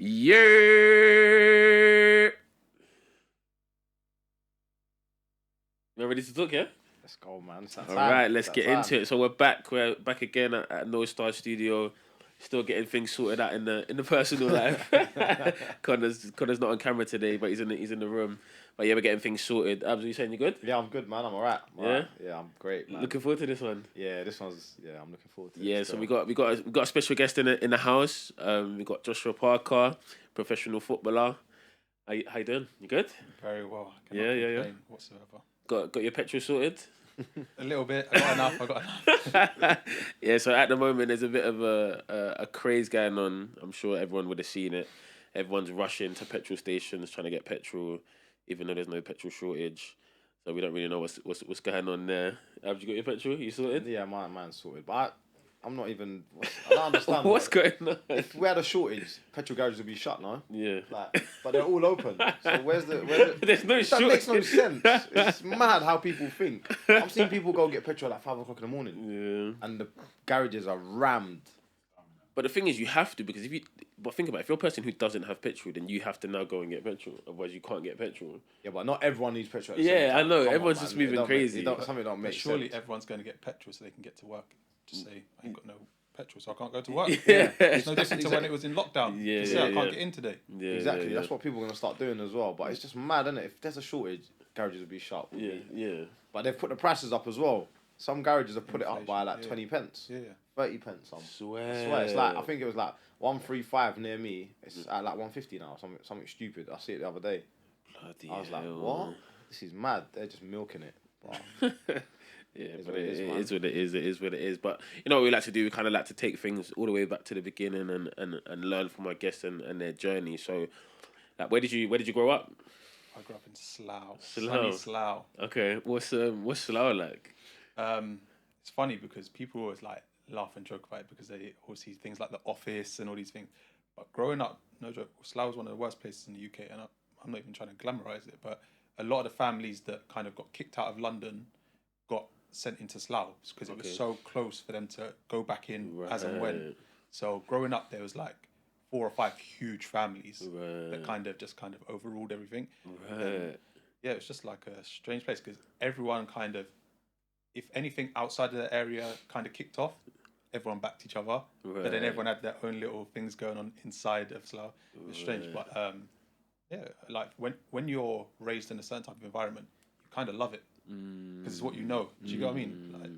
Yeah. You ready to talk, yeah? Let's go, man. It's that All time. right, let's It's that get time. into it. So we're back. We're back again at No Star Studio. Still getting things sorted out in the personal life. Connor's not on camera today, but he's in the room. But yeah, we're getting things sorted. Abs, you saying you good? Yeah, I'm good, man. I'm alright. Yeah? Yeah, I'm great, man. Looking forward to this one. Yeah, this one's. Yeah, I'm looking forward to it. Yeah, so still. we got a special guest in the house. We got Joshua Parker, professional footballer. How you doing? You good? Very well. I Yeah. complain whatsoever. Got your petrol sorted? A little bit. I got enough. Yeah, so at the moment there's a bit of a craze going on. I'm sure everyone would have seen it. Everyone's rushing to petrol stations trying to get petrol, even though there's no petrol shortage. So we don't really know what's going on there. Have you got your petrol? You sorted? Yeah, mine's sorted. But I'm not even. I don't understand. What's going on? If we had a shortage, petrol garages would be shut, no? Yeah. But they're all open. So where's the There's no that makes no shortage. sense. It's mad how people think. I'm seeing people go get petrol at 5 o'clock in the morning. Yeah. And the garages are rammed. But the thing is, you have to, because but think about it, if you're a person who doesn't have petrol, then you have to now go and get petrol. Otherwise, you can't get petrol. Yeah, but not everyone needs petrol. At the Yeah, same time. I know. Come on, Everyone's man. just moving crazy. Something don't But make surely sense. everyone's going to get petrol so they can get to work. Just say, I ain't got no petrol, so I can't go to work. Yeah. It's no different to when it was in lockdown. Yeah, Just yeah, say, I can't yeah. get in today. Yeah, Exactly. yeah, That's what people are gonna start doing as well. But it's just mad, isn't it? If there's a shortage, garages will be shut. Yeah. But they've put the prices up as well. Some garages have put it up by Inflation, like yeah. 20 pence, Yeah. 30 pence. I Swear. swear, it's like I think it was like 135 near me. It's at like 150 now. Something stupid. I see it the other day. Bloody I was like, hell. what? This is mad. They're just milking it. But Yeah, Is but what it it is, is man. what it is. It is what it is. But you know what we like to do? We kind of like to take things all the way back to the beginning and learn from our guests and their journey. So, like, where did you grow up? I grew up in Slough. Slough. Sunny Slough. Okay, what's Slough like? It's funny because people always like laugh and joke about it because they always see things like The Office and all these things. But growing up, no joke, Slough was one of the worst places in the UK, and I'm not even trying to glamorize it, but a lot of the families that kind of got kicked out of London got sent into Slough because it Okay. was so close for them to go back in as and when. Right. So growing up, there was like 4 or 5 huge families Right. that kind of overruled everything. Right. Yeah, it was just like a strange place because everyone kind of, if anything outside of the area kind of kicked off, everyone backed each other. But then Right. everyone had their own little things going on inside of Slough. It was strange, but yeah, like when you're raised in a certain type of environment, you kind of love it because it's what you know. Do you get what I mean? Like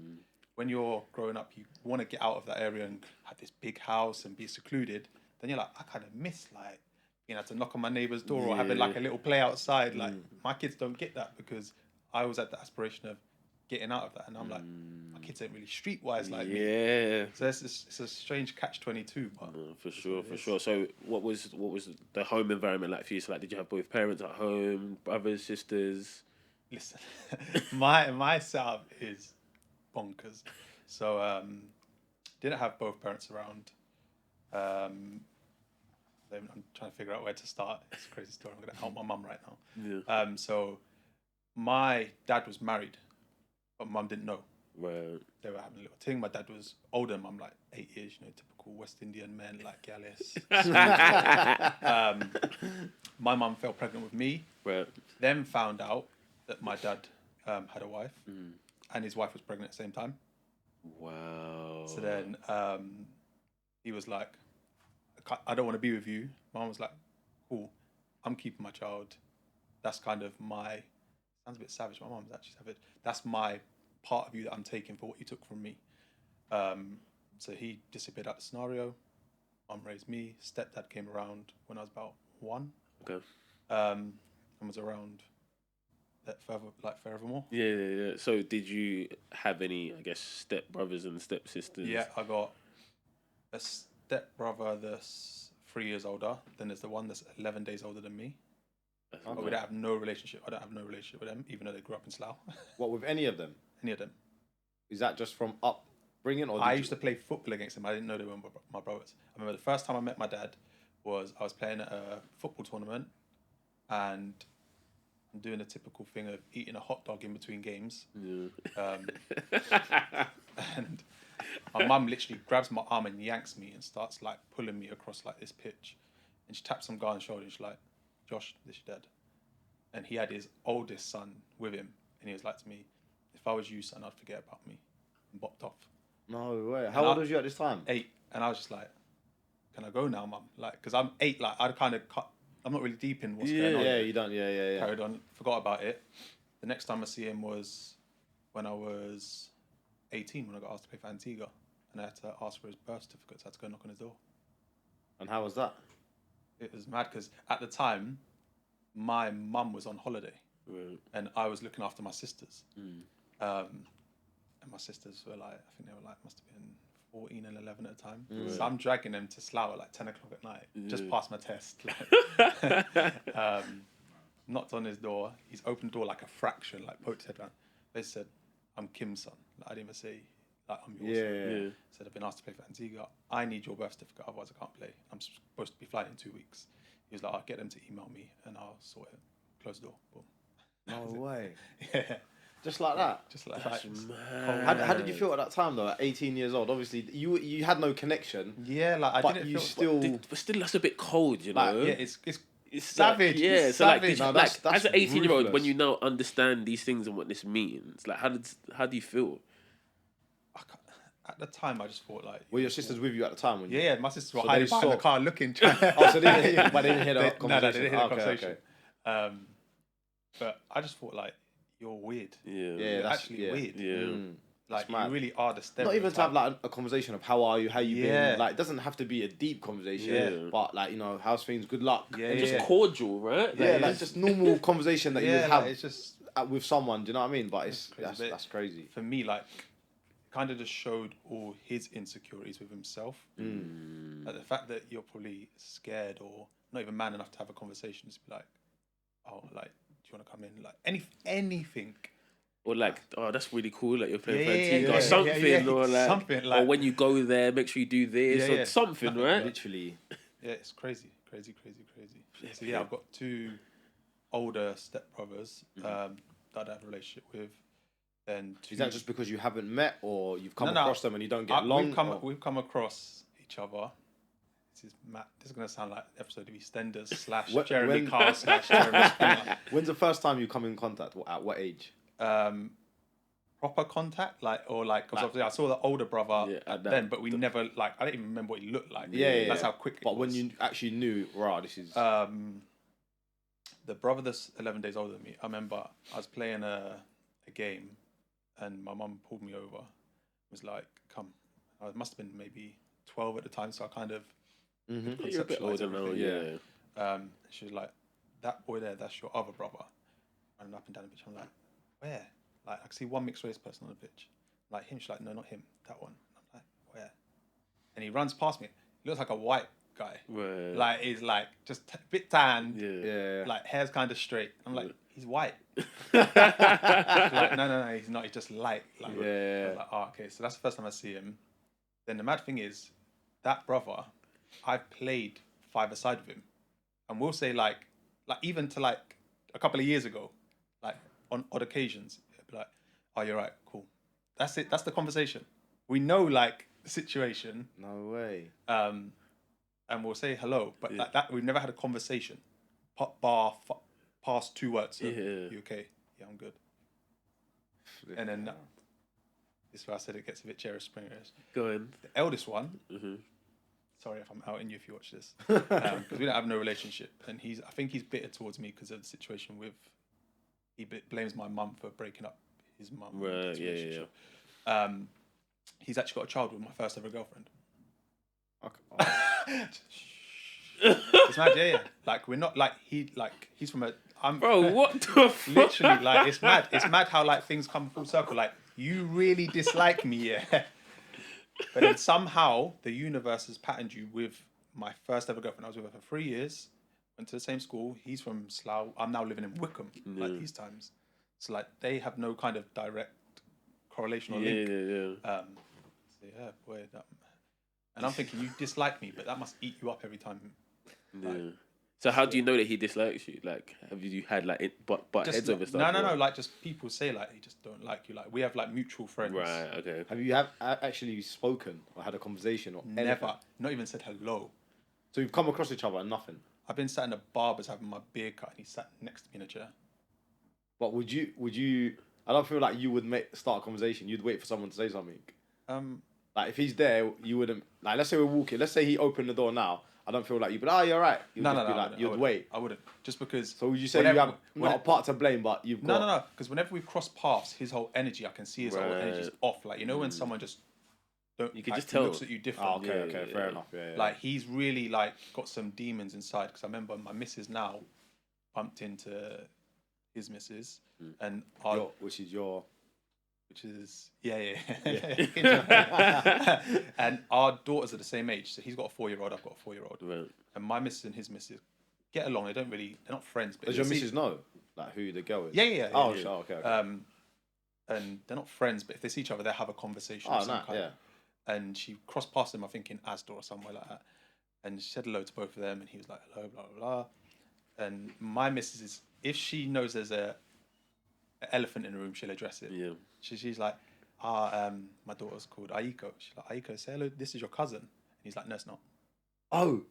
when you're growing up, you want to get out of that area and have this big house and be secluded. Then you're like, I kind of miss like being able to knock on my neighbour's door or having like a little play outside. Like my kids don't get that because I was at the aspiration of getting out of that, and I'm like, my kids ain't really streetwise like me. Yeah. So it's a strange catch-22, but For sure. So, what was the home environment like for you? So, like, did you have both parents at home, brothers, sisters? listen, my setup is bonkers. So didn't have both parents around. Then I'm trying to figure out where to start. It's a crazy story. I'm gonna help my mum right now. Yeah. So my dad was married, but mum didn't know. Right. They were having a little thing. My dad was older than mum, like 8 years. You know, typical West Indian men, like Gallus. My mum fell pregnant with me. Right. Then found out that my dad had a wife, and his wife was pregnant at the same time. Wow. So then he was like, I don't want to be with you. Mum was like, cool, I'm keeping my child. That's kind of my, sounds a bit savage. My mum's actually savage. That's my part of you that I'm taking for what you took from me. So he disappeared out the scenario. Mum raised me. Stepdad came around when I was about 1. Okay. And was around that forevermore. Yeah. So, did you have any, I guess, step brothers and step sisters? Yeah, I got a step brother that's 3 years older. Then there's the one that's 11 days older than me. But we don't have no relationship. I don't have no relationship with them, even though they grew up in Slough. what with any of them? Any of them. Is that just from upbringing, or I used to play football against them. I didn't know they were my brothers. I remember the first time I met my dad was I was playing at a football tournament, and I'm doing the typical thing of eating a hot dog in between games. Yeah. And my mum literally grabs my arm and yanks me and starts like pulling me across like this pitch. And she tapped some guy on the shoulder and she's like, Josh, this is your dad. And he had his oldest son with him. And he was like to me, if I was you, son, I'd forget about me. And bopped off. No way. How old was you at this time? 8. And I was just like, can I go now, mum? Like, because I'm 8, like, I'd kind of cut. I'm not really deep in what's going on. Yeah, you don't. Yeah. Carried on, forgot about it. The next time I see him was when I was 18, when I got asked to pay for Antigua. And I had to ask for his birth certificate, so I had to go knock on his door. And how was that? It was mad because at the time, my mum was on holiday. Right. And I was looking after my sisters. And my sisters were like, I think they were like, must have been 14 and 11 at the time. So I'm dragging them to Slough at like 10 o'clock at night, just past my test. Like, knocked on his door. He's opened the door like a fraction, like poked his head around. They said, I'm Kim's son. Like, I didn't even say, like, I'm yours. Yeah. Said, I've been asked to pay for Antigua. I need your birth certificate, otherwise I can't play. I'm supposed to be flying in 2 weeks. He was like, I'll get them to email me and I'll sort it. Close the door. Boom. No way. Yeah. Just like that. Just like That's that. How did you feel at that time though? At 18 years old, obviously you had no connection. Yeah, like I but didn't you feel. But still, that's a bit cold, you know. Like, Yeah, it's It's savage. Like, yeah, It's so like, savage. did you, No, like that's as an 18-year-old, when ruthless. you now understand these things and what this means, like how do you feel? At the time, I just thought like. Were your sisters with you at the time? When you... Yeah, my sisters were So hiding they behind the saw- car looking. Oh, so they didn't, but they didn't hear the No, conversation. they didn't hear the Okay, conversation. okay. But I just thought like, you're weird. Yeah, Yeah, You're that's actually weird. yeah. Like That's mad. you really are the stereotype. Not even to have like a conversation of how are you, how you Yeah. been. Like, it doesn't have to be a deep conversation. Yeah. But like, how's things? Good luck. Yeah, And just yeah. cordial, right? Yeah, Like, like just normal conversation that you would Yeah, have like, it's just with someone. Do you know what I mean? But it's crazy, but- that's crazy. for me like, kind of just showed all his insecurities with himself. Like the fact that you're probably scared or not even man enough to have a conversation, just be like, oh, like, do you want to come in? Like anything. Or like, oh, that's really cool. Like you're playing Yeah, for yeah, Antigua, yeah, or something, yeah, or like, something, or like- when you go there, make sure you do this, Yeah, or yeah. something, right? Literally. Yeah, it's crazy. So yeah, I've got 2 older stepbrothers that I have a relationship with. Then Is that just because you haven't met, or you've come No, across them and you don't get along? We've come across each other. This is gonna sound like the episode of EastEnders / What- Jeremy when- Carl / Jeremy Springer. When's the first time you come in contact? At what age? Proper contact, because obviously I saw the older brother Yeah, at that- then, but we never I didn't even remember what he looked like. Yeah, That's how quick. But it when was. you actually knew, right, this is. The brother that's 11 days older than me, I remember I was playing a game and my mum pulled me over, was like, come. I must have been maybe 12 at the time, so I kind of You're a bit conceptualised older now, everything. yeah. She was like, that boy there, that's your other brother. Running up and down the pitch. I'm like, where? Like, I can see one mixed race person on the pitch. I'm like, him? She's like, no, not him, that one. I'm like, where? And he runs past me. He looks like a white guy. Right. Like, he's like, just a bit tan. Yeah. Like, hair's kind of straight. I'm like, he's white. She's like, no, he's not. He's just light. Like, I was like, oh, okay. So that's the first time I see him. Then the mad thing is, that brother, I've played 5-a-side with him. And we'll say like even to like a couple of years ago, like on odd occasions, it'd be like, oh, you're right, cool. That's it. That's the conversation. We know like the situation. No way. And we'll say hello, but like that, we've never had a conversation. Past 2 words. So, you okay? Yeah, I'm good. And then this is where I said it gets a bit Jerry Springerish. Go on. The eldest one. Sorry if I'm outing you if you watch this, because we don't have no relationship, and I think he's bitter towards me because of the situation with. He blames my mum for breaking up his mum. Right. Yeah. He's actually got a child with my first ever girlfriend. Okay. It's mad, yeah. Like we're not like he's from a. Bro, what the fuck? Literally, like it's mad. It's mad how like things come full circle. Like you really dislike me, yeah. But then somehow the universe has patterned you with my first ever girlfriend. I was with her for 3 years. Went to the same school. He's from Slough. I'm now living in Wickham. Like these times, so like they have no kind of direct correlation or link. Yeah. So yeah, boy, and I'm thinking you dislike me, but that must eat you up every time. Yeah. So how do you know that he dislikes you? Like, have you had like butt heads over stuff? No. Like just people say like he just don't like you. Like we have like mutual friends. Right. Okay. Have you actually spoken or had a conversation or Never. Not even said hello. So you've come across each other and nothing. I've been sat in a barber's having my beard cut, and he sat next to me in a chair. But would you? I don't feel like you would start a conversation. You'd wait for someone to say something. Like if he's there, you wouldn't. Like let's say we're walking. Let's say he opened the door now. I don't feel like you'd be like, you're right. You'd wait. I wouldn't. Just because. So would you say you have not a part to blame, but you've got... No. Because whenever we cross paths, his whole energy, I can see his whole energy's off. Like, you know when someone just you can just tell. Looks at you different. Oh, okay, fair enough. Yeah. Like he's really like got some demons inside. Because I remember my missus now bumped into his missus, and which is and our daughters are the same age. So he's got a 4-year-old, I've got a 4-year-old, right. and my missus and his missus get along. They're not friends. But does your missus know like who the girl is? Yeah. Okay. And they're not friends, but if they see each other, they have a conversation. And she crossed past them, I think, in Asda or somewhere like that. And she said hello to both of them, and he was like, hello, blah, blah, blah. And my missus is, if she knows there's an elephant in the room, she'll address it. Yeah. She's like, my daughter's called Aiko. She's like, Aiko, say hello, this is your cousin. And he's like, no, it's not. Oh.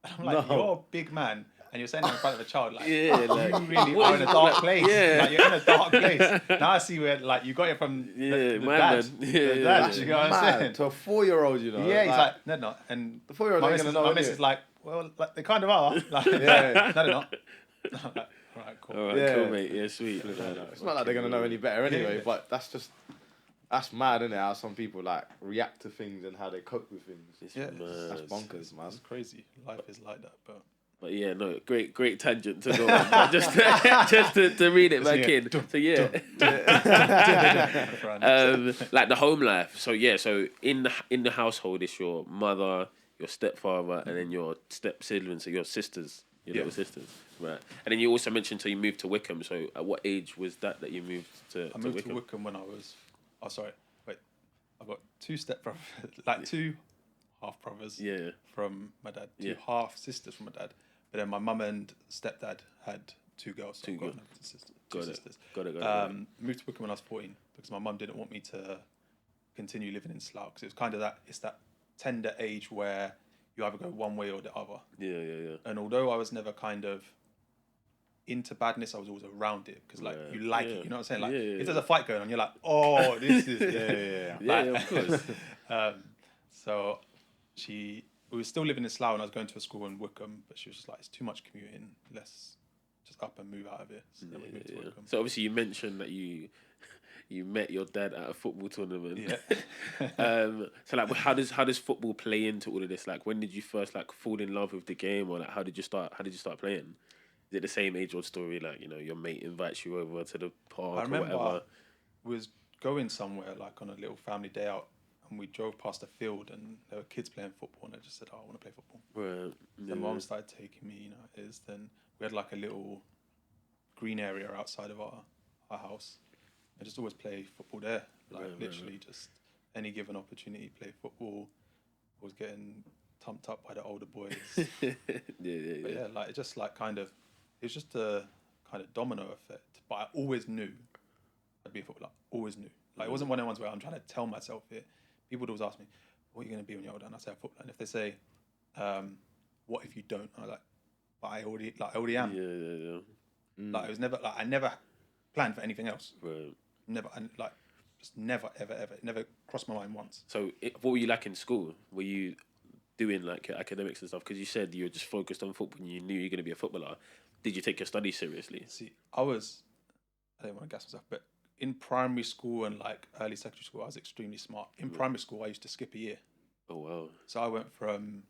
And I'm like, you're a big man. And you're saying that in front of a child, like, you really are in a dark place. Yeah. Like, you're in a dark place. Now I see where, like, you got it from the dad. The dad, you know what I'm saying? To a 4-year-old, you know. Yeah, he's like, no, they're not. And the 4-year-old ain't gonna know. My missus is like, well, like, they kind of are. Like, no, they're not. I'm like, all right, cool. All right, cool, mate. Yeah, sweet. It's not like they're gonna know any better anyway. But that's mad, isn't it? How some people like react to things and how they cope with things. That's bonkers, man. It's crazy. Life is like that, But yeah, no, great tangent to go on. just to read it back in. So yeah, like the home life. So yeah, so in the household, it's your mother, your stepfather, and then your step siblings, so your sisters, your little sisters, right? And then you also mentioned so you moved to Wickham. So at what age was that you moved to? I moved to Wickham when I was. Oh, sorry. Wait, I've got 2 stepbrothers, like 2 half brothers. Yeah. From my dad, 2 half sisters from my dad. But then my mum and stepdad had 2 girls. So 2 girls. Got it. Moved to Wickham when I was 14 because my mum didn't want me to continue living in Slough because it was kind of that tender age where you either go one way or the other. Yeah. And although I was never kind of into badness, I was always around it because like you like it, you know what I'm saying? Like if there's a fight going on, you're like, oh, this is of course. So we were still living in Slough and I was going to a school in Wickham, but she was just like, it's too much commuting, let's just up and move out of it. So then we moved to Wickham. So obviously you mentioned that you met your dad at a football tournament. Yeah. So like, how does football play into all of this? Like, when did you first like fall in love with the game, or like how did you start playing? Is it the same age-old story? Like, you know, your mate invites you over to the park. I remember or whatever. We was going somewhere like on a little family day out, and we drove past a field, and there were kids playing football, and I just said, "Oh, I want to play football." Right. The mom started taking me. Then we had like a little green area outside of our house. I just always play football there. Like literally just any given opportunity, play football. I was getting thumped up by the older boys. Yeah, like it just like kind of. It was just a kind of domino effect, but I always knew I'd be a footballer. Always knew. Like it wasn't one of the ones where I'm trying to tell myself it. People would always ask me, "What are you going to be when you're older?" And I say, "A footballer." And if they say, "What if you don't?" I'm like, "But I already am." Yeah. Like it was never like I never planned for anything else. Right. Never, and like just never, ever. It never crossed my mind once. So what were you like in school? Were you doing like academics and stuff? Because you said you were just focused on football and you knew you were going to be a footballer. Did you take your studies seriously? See, I don't want to gas myself, but in primary school and like early secondary school, I was extremely smart. In primary school, I used to skip a year. Oh, wow. So I went from,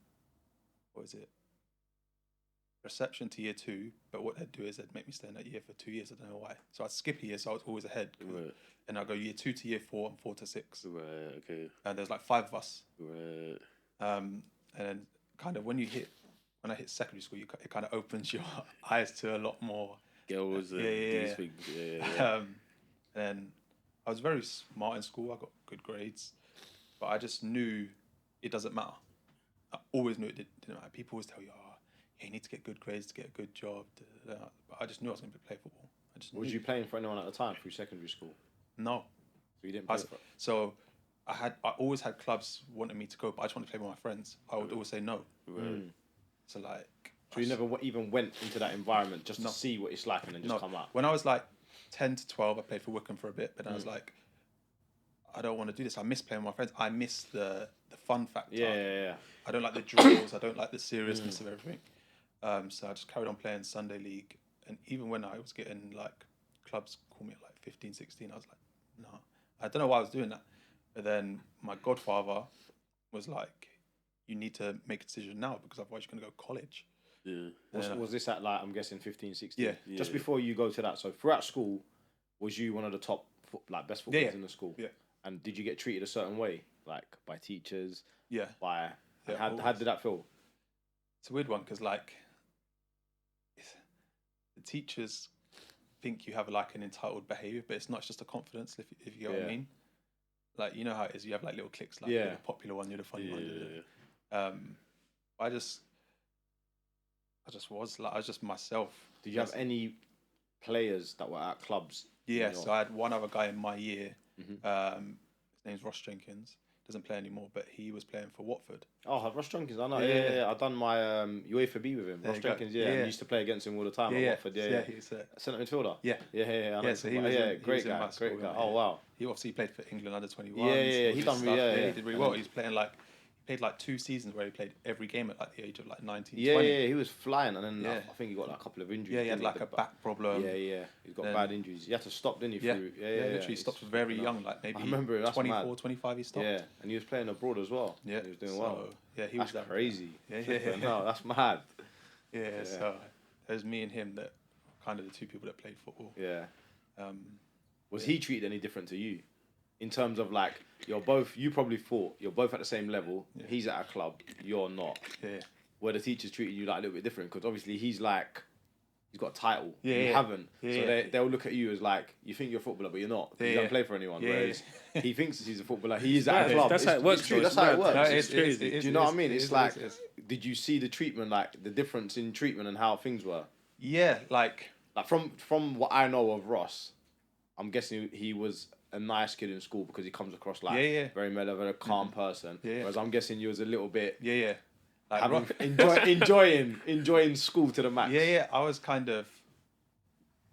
reception to year 2, but what they'd do is they'd make me stay in that year for 2 years. I don't know why. So I'd skip a year, so I was always ahead. Right. And I'd go year 2 to year 4 and 4 to 6. Right, okay. And there's like 5 of us. Right. And then kind of when I hit secondary school, it kind of opens your eyes to a lot more girls and these things. Yeah. And then I was very smart in school. I got good grades, but I just knew it doesn't matter. I always knew it didn't matter. People always tell you, you need to get good grades to get a good job. But I just knew I was going to play football. Was you playing for anyone at the time through secondary school? No. So you didn't play for... So I always had clubs wanting me to go, but I just wanted to play with my friends. I would always say no. So like, so you never even went into that environment just to see what it's like and then just come out. When I was like 10 to 12, I played for Wickham for a bit, but then I was like, I don't want to do this. I miss playing with my friends. I miss the fun factor. Yeah. I don't like the drills. I don't like the seriousness of everything. So I just carried on playing Sunday League. And even when I was getting like clubs call me at like 15, 16, I was like, no. I don't know why I was doing that. But then my godfather was like, you need to make a decision now because otherwise you're going to go college. Yeah. Was this at like, I'm guessing 15, 16? Yeah. Just before you go to that. So throughout school, was you one of the top, best footballers in the school? Yeah. And did you get treated a certain way? Like by teachers? Yeah. How did that feel? It's a weird one because like the teachers think you have like an entitled behaviour, but it's not. It's just a confidence, if you get what I mean. Like, you know how it is. You have like little cliques, like you're the popular one, you're the funny one. I just was just myself. Did you have any players that were at clubs? Yeah, so I had one other guy in my year. His name's Ross Jenkins. Doesn't play anymore, but he was playing for Watford. Oh, Ross Jenkins, I know. Yeah. I've done my UEFA B with him. Ross Jenkins, I used to play against him all the time at Watford. He's a centre midfielder. Yeah. I know. So he was great guy. Oh wow. He obviously played for England under 21. He did really well. He's playing like. Played like 2 seasons where he played every game at like the age of like 19, 20. He was flying, and then I think he got like a couple of injuries. Yeah, he had like a back problem. He's got bad injuries. He had to stop, didn't he? Literally stopped very young, like maybe 24, 25 he stopped. Yeah, and he was playing abroad as well. Yeah, he was doing well. Yeah, he was crazy. Yeah. No, that's mad. So it was me and him that were kind of the 2 people that played football. Yeah. Was he treated any different to you? In terms of like, you probably thought you're both at the same level. Yeah. He's at a club, you're not. Yeah. Where the teachers treated you like a little bit different because obviously he's got a title. Yeah. You haven't. So they'll look at you as like, you think you're a footballer, but you're not. You don't play for anyone. Whereas he thinks he's a footballer. He is at a club. That's how it works. That's how it works. No, it's crazy. Do you know what I mean? It's like, did you see the treatment, like the difference in treatment and how things were? Yeah, like from what I know of Ross, I'm guessing he was a nice kid in school because he comes across like very mellow, very calm person. Whereas I'm guessing you was a little bit like enjoying school to the max. I was kind of,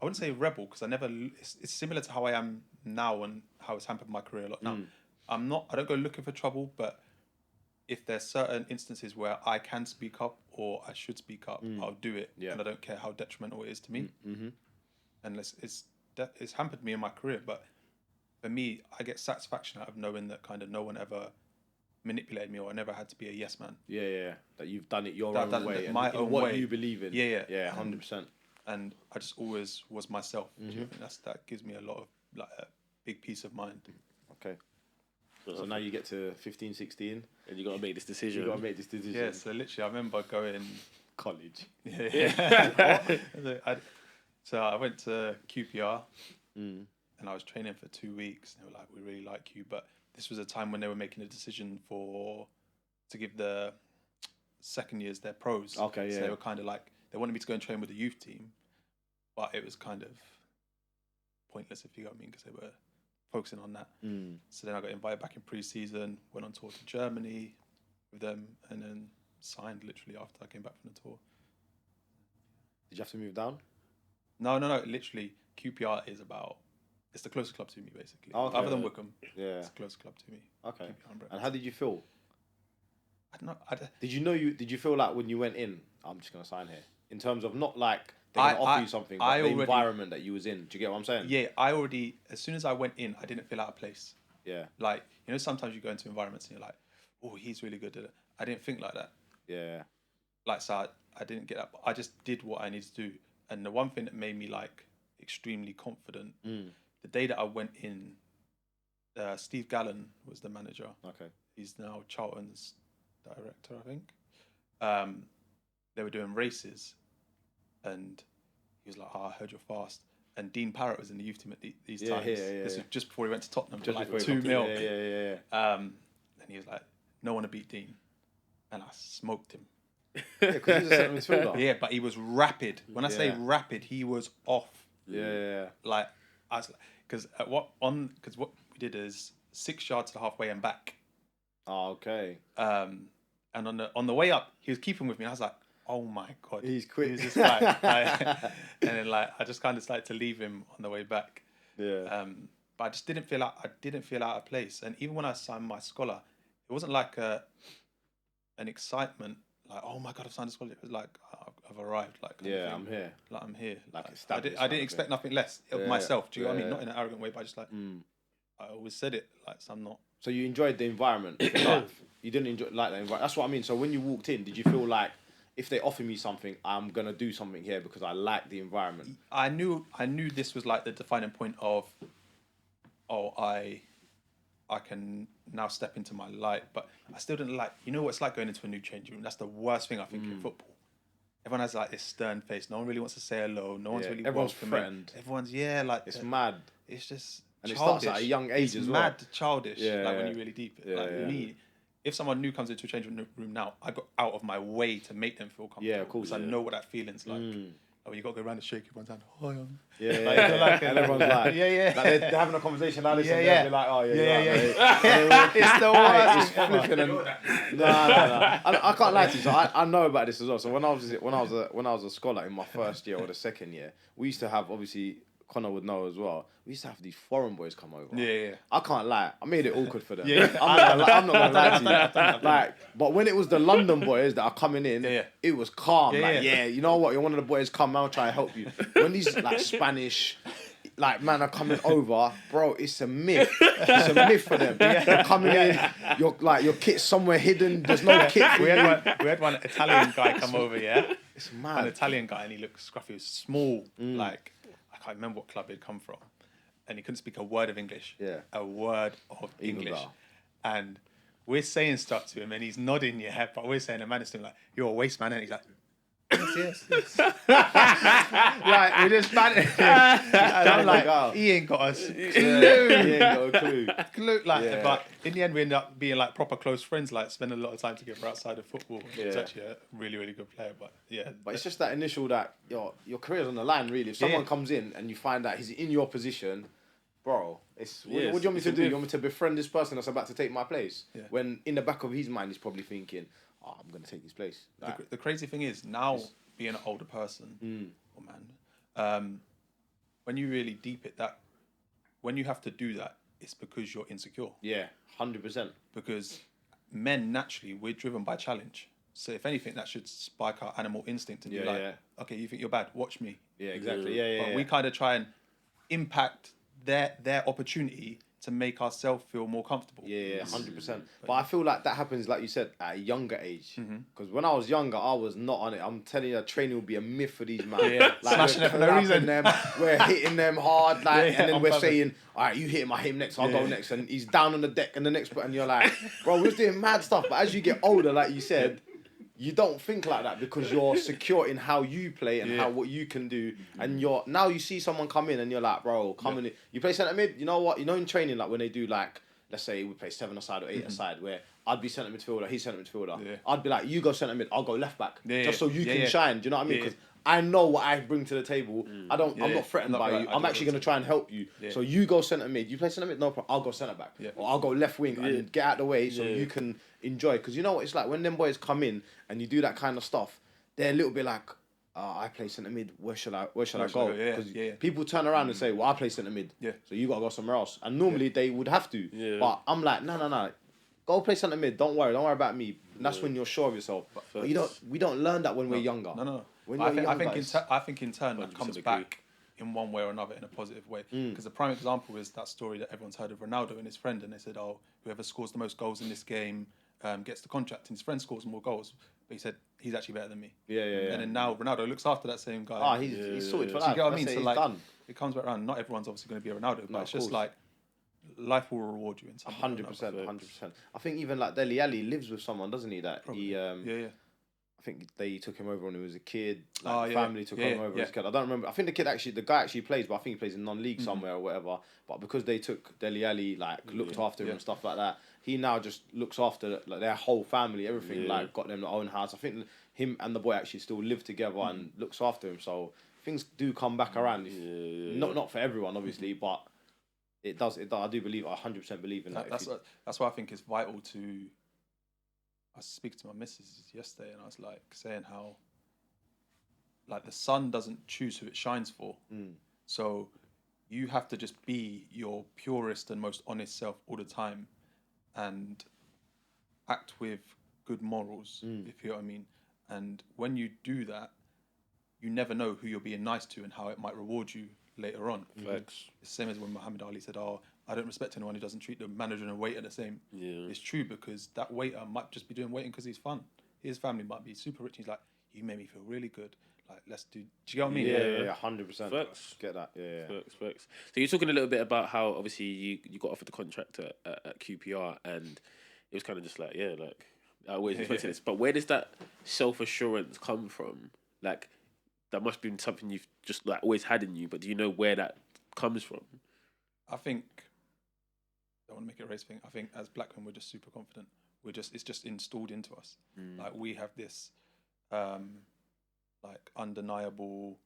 I wouldn't say rebel because it's similar to how I am now and how it's hampered my career a lot now. I don't go looking for trouble, but if there's certain instances where I can speak up or I should speak up, I'll do it, and I don't care how detrimental it is to me. And it's hampered me in my career, but for me, I get satisfaction out of knowing that kind of no one ever manipulated me or I never had to be a yes man. That you've done it your own way, my own what way. You believe in. 100%. And I just always was myself. I think that gives me a lot of like a big peace of mind. Okay. So now you get to 15, 16, and you got to make this decision. Yeah. So literally, I remember going college. So I went to QPR. And I was training for 2 weeks. And they were like, "We really like you," but this was a time when they were making a decision to give the second years their pros. Okay, So they were kind of like they wanted me to go and train with the youth team, but it was kind of pointless if you know what I mean because they were focusing on that. So then I got invited back in pre-season, went on tour to Germany with them, and then signed literally after I came back from the tour. Did you have to move down? No. Literally, QPR it's the closest club to me, basically. Okay. Other than Wickham. Yeah. It's the closest club to me. Okay. And how did you feel? I don't know. Did you feel like when you went in, I'm just going to sign here? In terms of not like they're going to offer you something, but the environment that you was in. Do you get what I'm saying? Yeah, as soon as I went in, I didn't feel out of place. Yeah. Like, sometimes you go into environments and you're like, oh, he's really good at it. I didn't think like that. Yeah. Like, so I didn't get that. I just did what I needed to do. And the one thing that made me like extremely confident, the day that I went in, Steve Gallen was the manager. Okay. He's now Charlton's director, I think. They were doing races, and he was like, "Oh, I heard you're fast." And Dean Parrott was in the youth team at these times. This was just before he went to Tottenham for like 2 mil. Yeah. And he was like, "No one to beat Dean," and I smoked him. Yeah, because he's a centre midfielder. Yeah, but he was rapid. When I say rapid, he was off. Yeah. Like I was, because what we did is 6 yards to the halfway and back. Oh, okay. And on the way up, he was keeping with me. And I was like, oh my God, he's quick. Who's this guy? And then I just kind of started to leave him on the way back. Yeah. But I just didn't feel out of place. And even when I signed my scholar, it wasn't like an excitement, like, oh my God, I've signed a scholar. It was like, I've arrived. Like, I'm here. Like, I'm here. Like I didn't expect nothing less of myself. Do you know what I mean? Not in an arrogant way, but just like, I always said it. Like, so I'm not. So you enjoyed the environment. You didn't enjoy the environment. That's what I mean. So when you walked in, did you feel like if they offer me something, I'm gonna do something here because I like the environment? I knew this was like the defining point of, I can now step into my light, but I still didn't like. You know what it's like going into a new changing room? That's the worst thing I think in football. Everyone has like this stern face. No one really wants to say hello. No one's really everyone's welcoming. friend. Everyone's like it's mad. It's just and childish. It starts at a young age as well. Mad childish. When you really deep it. Me, if someone new comes into a changing room now, I go out of my way to make them feel comfortable. Yeah, of course. Because I know what that feeling's like. When you got to go around and shake everyone's hand. Hi, and everyone's like, Like they're having a conversation like this, and they're like, oh It's the worst. No. I can't lie to you. So I know about this as well. So when I was a scholar in my first year or the second year, we used to have, obviously Connor would know as well, we used to have these foreign boys come over. I can't lie. I made it awkward for them. I'm not gonna lie to you. Like, but when it was the London boys that are coming in, it was calm. You know what? You're one of the boys. Come, I'll try to help you. When these like Spanish, like man are coming over, bro, it's a myth. It's a myth for them. They're coming in. Your kit's somewhere hidden. There's no kit. We had one Italian guy come over. It's mad. An Italian guy, and he looked scruffy. He was small. Like, I can't remember what club he'd come from, and he couldn't speak a word of English. A word of English. And we're saying stuff to him, and he's nodding, but we're saying, a man is to him like, "You're a waste man," and he's like, yes. Like, we just bantered him. I'm like, he ain't got us. He ain't got a clue. But in the end, we ended up being like proper close friends, like spending a lot of time together outside of football. He's actually a really, really good player. But it's just that initial that your career's on the line, really. If someone comes in and you find that he's in your position, bro, what do you want me to do? You want me to befriend this person that's about to take my place? When in the back of his mind, he's probably thinking, I'm going to take his place. Like, the crazy thing is, now being an older person, or man, when you really deep it, that when you have to do that, it's because you're insecure. 100%. Because men, naturally, we're driven by challenge. So if anything, that should spike our animal instinct to be okay, you think you're bad, watch me. Exactly. But we kind of try and impact their opportunity to make ourselves feel more comfortable. 100%. But I feel like that happens, like you said, at a younger age. Because when I was younger, I was not on it. I'm telling you, training would be a myth for these men. Like, smashing them for no reason. We're hitting them hard, and then we're saying, all right, you hit him, I hit him next, I'll go next. And he's down on the deck, and the next, and you're like, bro, we're doing mad stuff. But as you get older, like you said, you don't think like that because you're secure in how you play and what you can do. And now you see someone come in and you're like, bro, come in. You play centre mid. You know what? You know in training, like when they do like, let's say we play 7 aside or 8 aside, where I'd be centre midfielder, he's centre midfielder. I'd be like, you go centre mid, I'll go left back, just so you can shine. Do you know what I mean? Because I know what I bring to the table. I'm not threatened by you. I'm actually going to try and help you. So you go centre mid. You play centre mid, no problem. I'll go centre back. Or I'll go left wing and get out of the way so you can enjoy. Because you know what it's like when them boys come in and you do that kind of stuff, they're a little bit like, I play centre mid. Where should I go? Because people turn around and say, well, I play centre mid. So you got to go somewhere else. And normally they would have to. But I'm like, no. Go play centre mid. Don't worry about me. And that's when you're sure of yourself. But we don't learn that when we're younger. No. I think in turn that comes back in one way or another in a positive way. Because the prime example is that story that everyone's heard of Ronaldo and his friend, and they said, whoever scores the most goals in this game gets the contract, and his friend scores more goals. But he said he's actually better than me. And then now Ronaldo looks after that same guy. He's sorted for that. You get what I mean? So like, done. It comes back around. Not everyone's obviously going to be a Ronaldo, but it's just like life will reward you in some 100%. I think even like Dele Alli lives with someone, doesn't he? That he I think they took him over when he was a kid. Like family took him over as a kid. I don't remember. I think the guy actually plays, but I think he plays in non-league somewhere or whatever. But because they took Dele Alli, looked after him and stuff like that, he now just looks after their whole family, everything. Like got them their own house. I think him and the boy actually still live together and looks after him. So things do come back around. Not for everyone, obviously, but It does. I do believe. I 100% believe in that. That's why I think it's vital to. I was speaking to my missus yesterday, and I was like saying how, like, the sun doesn't choose who it shines for. So you have to just be your purest and most honest self all the time, and act with good morals, if you know what I mean. And when you do that, you never know who you're being nice to and how it might reward you later on. Facts. It's the same as when Muhammad Ali said, "Oh, I don't respect anyone who doesn't treat the manager and the waiter the same." Yeah. It's true, because that waiter might just be doing waiting because he's fun. His family might be super rich. He's like, "You made me feel really good. Like, let's do." Do you get what I mean? Yeah, 100%. Facts. Get that. Yeah. Facts. So you're talking a little bit about how obviously you got offered the contract at QPR, and it was kind of just like, yeah, like I always expected this. But where does that self-assurance come from? Like, that must be something you've just like always had in you, but do you know where that comes from? I think, I don't want to make it a race thing. I think as black men, we're just super confident. It's just installed into us. Like, we have this, like, undeniable,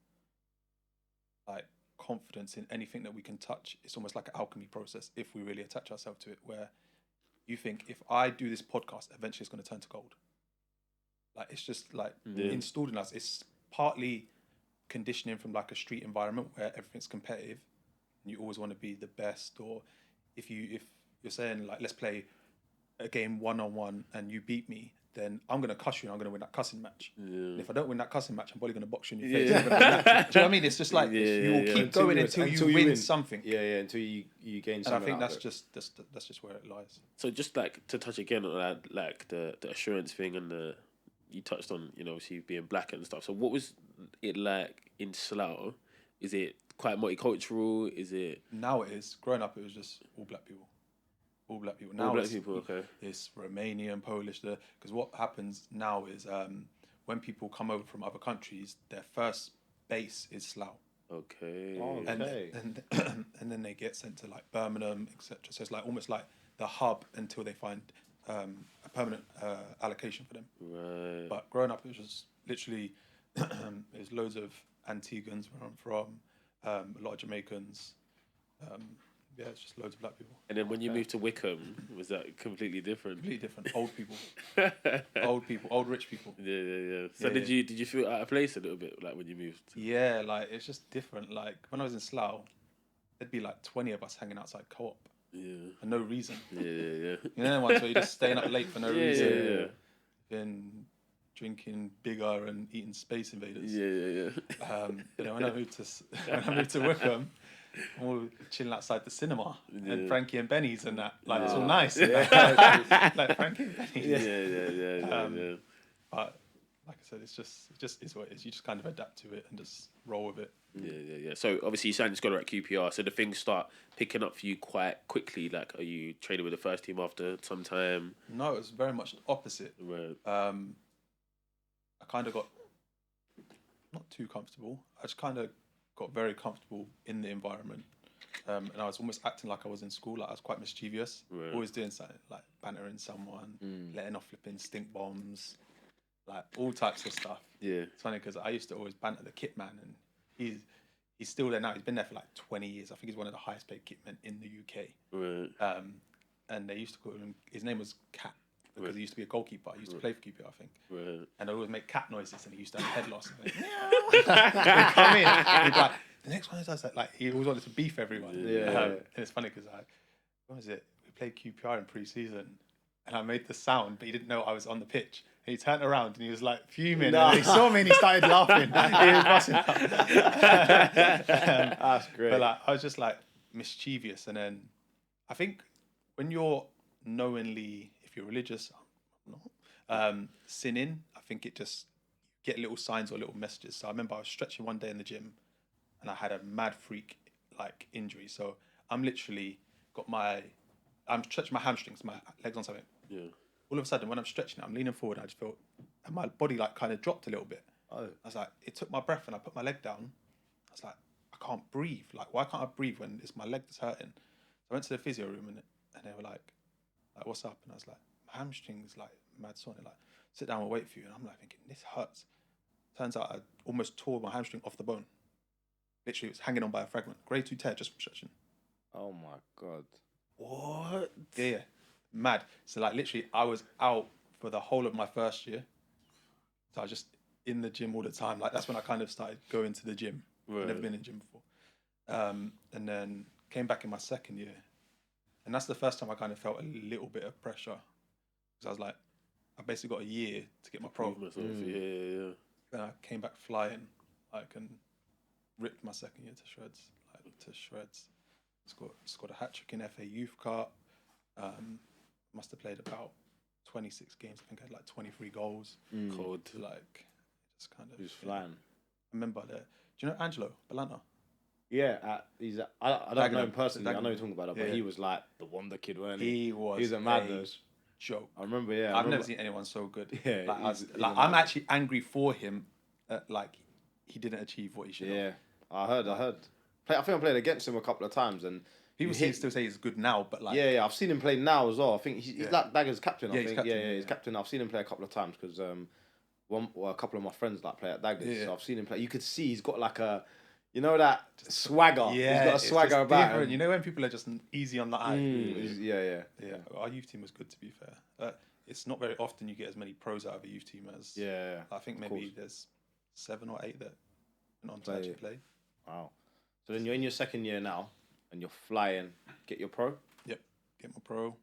like, confidence in anything that we can touch. It's almost like an alchemy process if we really attach ourselves to it, where you think, if I do this podcast, eventually it's going to turn to gold. Like, it's just like installed in us. It's partly conditioning from like a street environment where everything's competitive and you always want to be the best. Or if you're saying, like, let's play a game 1-on-1 and you beat me, then I'm going to cuss you and I'm going to win that cussing match. And if I don't win that cussing match, I'm probably going to box you in your face. Do you know what I mean? It's just like, you will keep going until you win something. Yeah, until you gain something. And I think that's just where it lies. So just like to touch again on that, like the assurance thing, and you touched on, you know, obviously being black and stuff. So what was it like in Slough? Is it quite multicultural? Is it? Now it is. Growing up, it was just all black people. All black people. Now all black people, okay. It's Romanian, Polish. Because what happens now is when people come over from other countries, their first base is Slough. Okay. Oh, okay. And then they get sent to like Birmingham, etc. So it's like almost like the hub until they find a permanent allocation for them. Right. But growing up, it was just literally there's loads of Antiguans where I'm from, a lot of Jamaicans. Yeah, it's just loads of black people. And then when you moved to Wickham, was that completely different? Completely different. Old people, old rich people. Yeah. So did you feel out of place a little bit, like when you moved? Yeah, like it's just different. Like when I was in Slough, there'd be like 20 of us hanging outside Co-op. Yeah. For no reason. Yeah. You know the ones where you're just staying up late for no reason. Yeah. Then drinking bigger and eating Space Invaders. Yeah. You know, when I moved to Wickham, I'm all chilling outside the cinema and Frankie and Benny's and that. Like, it's all nice. Like Frankie and Benny's. Yeah. But like I said, it's just is what it is. You just kind of adapt to it and just roll with it. Yeah. So obviously you signed a scholar at QPR, so the things start picking up for you quite quickly. Like, are you training with the first team after some time? No, it was very much the opposite. Right. I kind of got not too comfortable. I just kind of got very comfortable in the environment, and I was almost acting like I was in school. Like I was quite mischievous, always doing something like bantering someone, letting off flipping stink bombs, like all types of stuff. Yeah, it's funny because I used to always banter the kit man, and he's still there now. He's been there for like 20 years. I think he's one of the highest paid kit men in the UK. Right. And they used to call him. His name was Cat. Because he used to be a goalkeeper. He used to play for QPR, I think. Right. And I always make cat noises, and he used to have head loss. He'd come in, he'd be like, the next one is us. Like, he always wanted to beef everyone. And it's funny because what was it? We played QPR in pre-season, and I made the sound, but he didn't know I was on the pitch. And he turned around, and he was like fuming. And he saw me, and he started laughing. He was busting up. That's great. But like, I was just like mischievous, and then I think when you're knowingly, if you're religious, I'm not, sinning, I think it just, you get little signs or little messages. So I remember I was stretching one day in the gym and I had a mad freak like injury. So I'm literally I'm stretching my hamstrings, my legs on something. Yeah. All of a sudden when I'm stretching it, I'm leaning forward, I just felt, and my body like kind of dropped a little bit. Oh. I was like, it took my breath and I put my leg down. I was like, I can't breathe. Like, why can't I breathe when it's my leg that's hurting? So I went to the physio room and they were like, what's up? And I was like, my hamstring's like mad sore. And they're like, sit down, we'll wait for you. And I'm like thinking, this hurts. Turns out I almost tore my hamstring off the bone. Literally, it was hanging on by a fragment. Grade 2 tear just from stretching. Oh my God. What? Yeah, mad. So like literally, I was out for the whole of my first year. So I was just in the gym all the time. Like that's when I kind of started going to the gym. Right. I'd never been in the gym before. And then came back in my second year, and that's the first time I kind of felt a little bit of pressure, because I was like, I basically got a year to get my pro. Myself. Yeah. Then I came back flying, like, and ripped my second year to shreds, Scored a hat trick in FA Youth Cup. Must have played about 26 games. I think I had like 23 goals. Cold. Like, just kind of. He was flying. I remember that. Do you know Angelo Balanta? Yeah, I don't know him personally. I know Dagenham. you're talking about it, but Yeah. he was like the wonder kid, weren't he? He was. He was a madness. Joke. I remember. Yeah, I've never seen anyone so good. Yeah, like, he's I'm actually angry for him. Like, he didn't achieve what he should have. Yeah, I heard. I think I played against him a couple of times, and People still say he's good now, but like, yeah, I've seen him play now as well. I think he's like Dagger's captain. I Yeah, he's think. captain, He's captain. I've seen him play a couple of times because a couple of my friends like play at Daggers. Yeah. So I've seen him play. You could see he's got like a, you know, that swagger. yeah, He's got a it's swagger just about different. him. You know when people are just easy on the eye. Yeah. Our youth team was good, to be fair. It's not very often you get as many pros out of a youth team as. Yeah. I think maybe there's 7 or 8 that went on to actually play. Wow. So then you're in your second year now, and you're flying. Get your pro. Yep, get my pro.